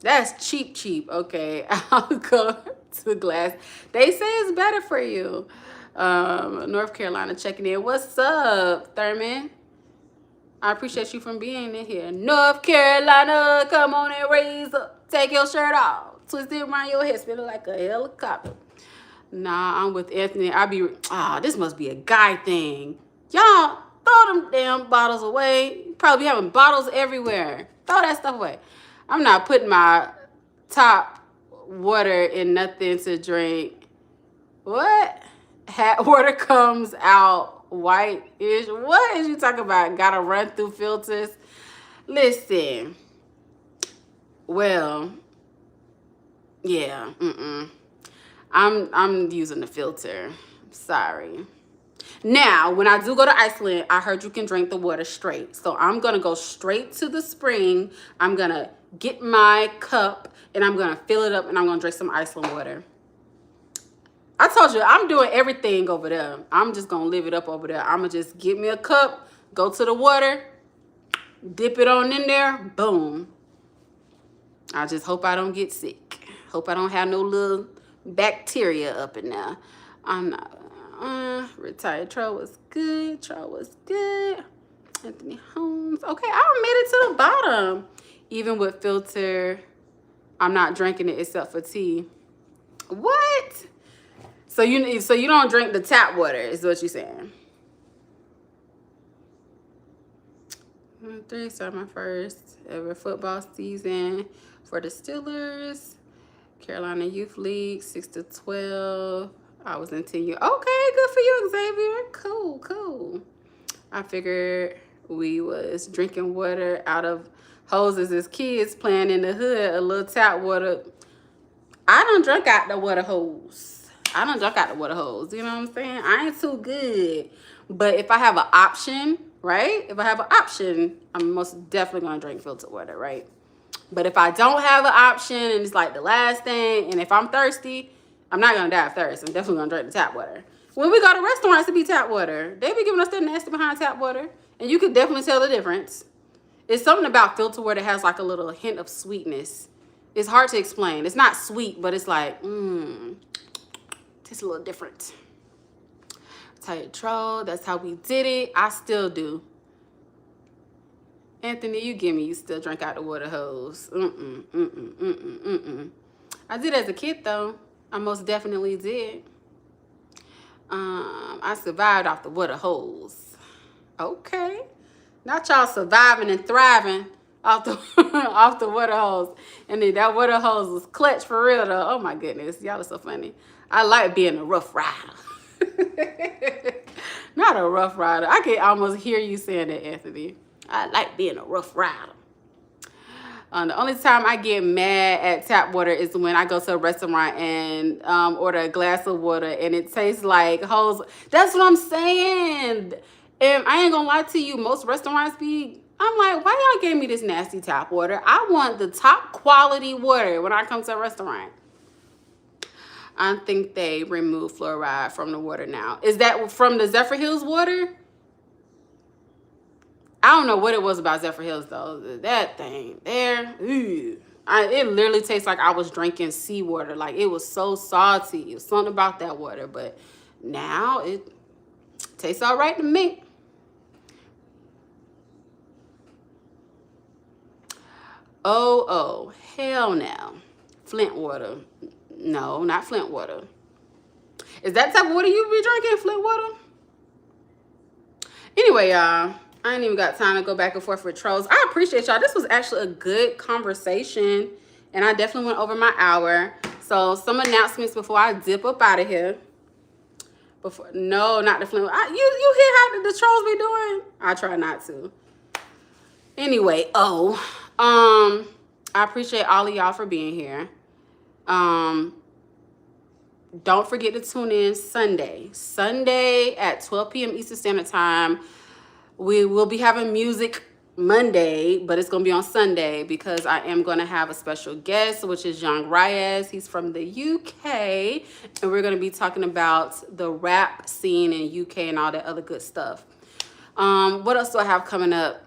That's cheap. Okay, I'll go to glass. They say it's better for you. North Carolina checking in. What's up, Thurman? I appreciate you from being in here. North Carolina, come on and raise up. Take your shirt off. Twist it around your head. Spin it like a helicopter. Nah, I'm with Anthony. This must be a guy thing. Y'all, throw them damn bottles away. You probably be having bottles everywhere. Throw that stuff away. I'm not putting my top water in nothing to drink. What? Water comes out white-ish. What is you talking about? Gotta run through filters? Listen. Well, yeah. I'm using the filter. Sorry. Now, when I do go to Iceland, I heard you can drink the water straight. So I'm going to go straight to the spring. I'm going to get my cup and I'm going to fill it up and I'm going to drink some Iceland water. I told you, I'm doing everything over there. I'm just going to live it up over there. I'm going to just get me a cup, go to the water, dip it on in there, boom. I just hope I don't get sick. Hope I don't have no little bacteria up in there. I'm not. Retired troll was good. Anthony Holmes. Okay, I made it to the bottom. Even with filter, I'm not drinking it except for tea. What? So you don't drink the tap water, is what you're saying? 3 started my first ever football season for the Steelers. Carolina Youth League, 6-12. I was in 10 years. Okay, good for you, Xavier. Cool. I figured we was drinking water out of hoses as kids, playing in the hood, a little tap water. I don't drink out the water hose. You know what I'm saying? I ain't too good. But if I have an option, right? I'm most definitely going to drink filtered water, right? But if I don't have an option and it's like the last thing, and if I'm thirsty, I'm not going to die of thirst. I'm definitely going to drink the tap water. When we go to restaurants, it be tap water. They be giving us that nasty behind tap water. And you can definitely tell the difference. It's something about filtered water that has like a little hint of sweetness. It's hard to explain. It's not sweet, but it's like, tastes a little different. Tired troll, that's how we did it. I still do. Anthony, you still drink out the water hose. I did as a kid, though. I most definitely did. I survived off the water hose. Okay. Not y'all surviving and thriving off the off the water hose. And then that water hose was clutch for real, though. Oh, my goodness. Y'all are so funny. I like being a rough rider. Not a rough rider. I can almost hear you saying that, Anthony. I like being a rough rider. The only time I get mad at tap water is when I go to a restaurant and order a glass of water and it tastes like hose. That's what I'm saying. And I ain't gonna lie to you, most restaurants I'm like, why y'all gave me this nasty tap water? I want the top quality water when I come to a restaurant. I think they removed fluoride from the water now. Is that from the Zephyr Hills water? I don't know what it was about Zephyr Hills though. That thing there, it literally tastes like I was drinking seawater. Like it was so salty. It was something about that water, but now it tastes all right to me. Oh, hell no. Flint water. No, not Flint water. Is that type of water you be drinking, Flint water? Anyway, y'all, I ain't even got time to go back and forth with trolls. I appreciate y'all. This was actually a good conversation, and I definitely went over my hour. So some announcements before I dip up out of here. No, not the Flint. You hear how the trolls be doing? I try not to. Anyway, I appreciate all of y'all for being here. Don't forget to tune in Sunday at 12 p.m. Eastern Standard Time. We will be having music Monday, but it's going to be on Sunday because I am going to have a special guest, which is John Reyes. He's from the UK, and we're going to be talking about the rap scene in UK and all that other good stuff. What else do I have coming up?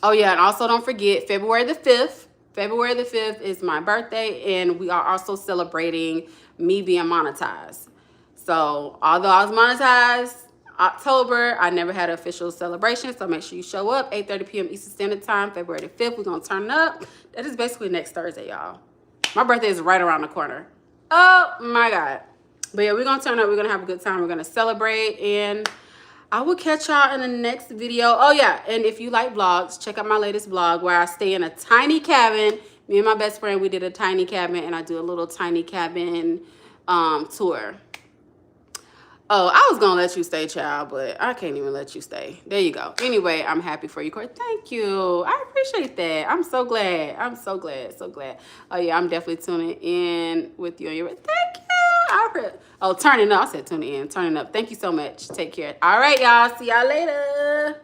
Oh, yeah, and also don't forget February the 5th. February the 5th is my birthday, and we are also celebrating me being monetized. So, although I was monetized October, I never had an official celebration, so make sure you show up, 8:30 p.m. Eastern Standard Time, February the 5th. We're going to turn up. That is basically next Thursday, y'all. My birthday is right around the corner. Oh, my God. But, yeah, we're going to turn up. We're going to have a good time. We're going to celebrate, and I will catch y'all in the next video. Oh, yeah, and if you like vlogs, check out my latest vlog where I stay in a tiny cabin. Me and my best friend, we did a tiny cabin, and I do a little tiny cabin tour. Oh, I was going to let you stay, child, but I can't even let you stay. There you go. Anyway, I'm happy for you, Corey. Thank you. I appreciate that. I'm so glad. I'm so glad. So glad. Oh, yeah, I'm definitely tuning in with you. Thank you. Oh, turning up. I said tuning in. Turning up. Thank you so much. Take care. All right, y'all. See y'all later.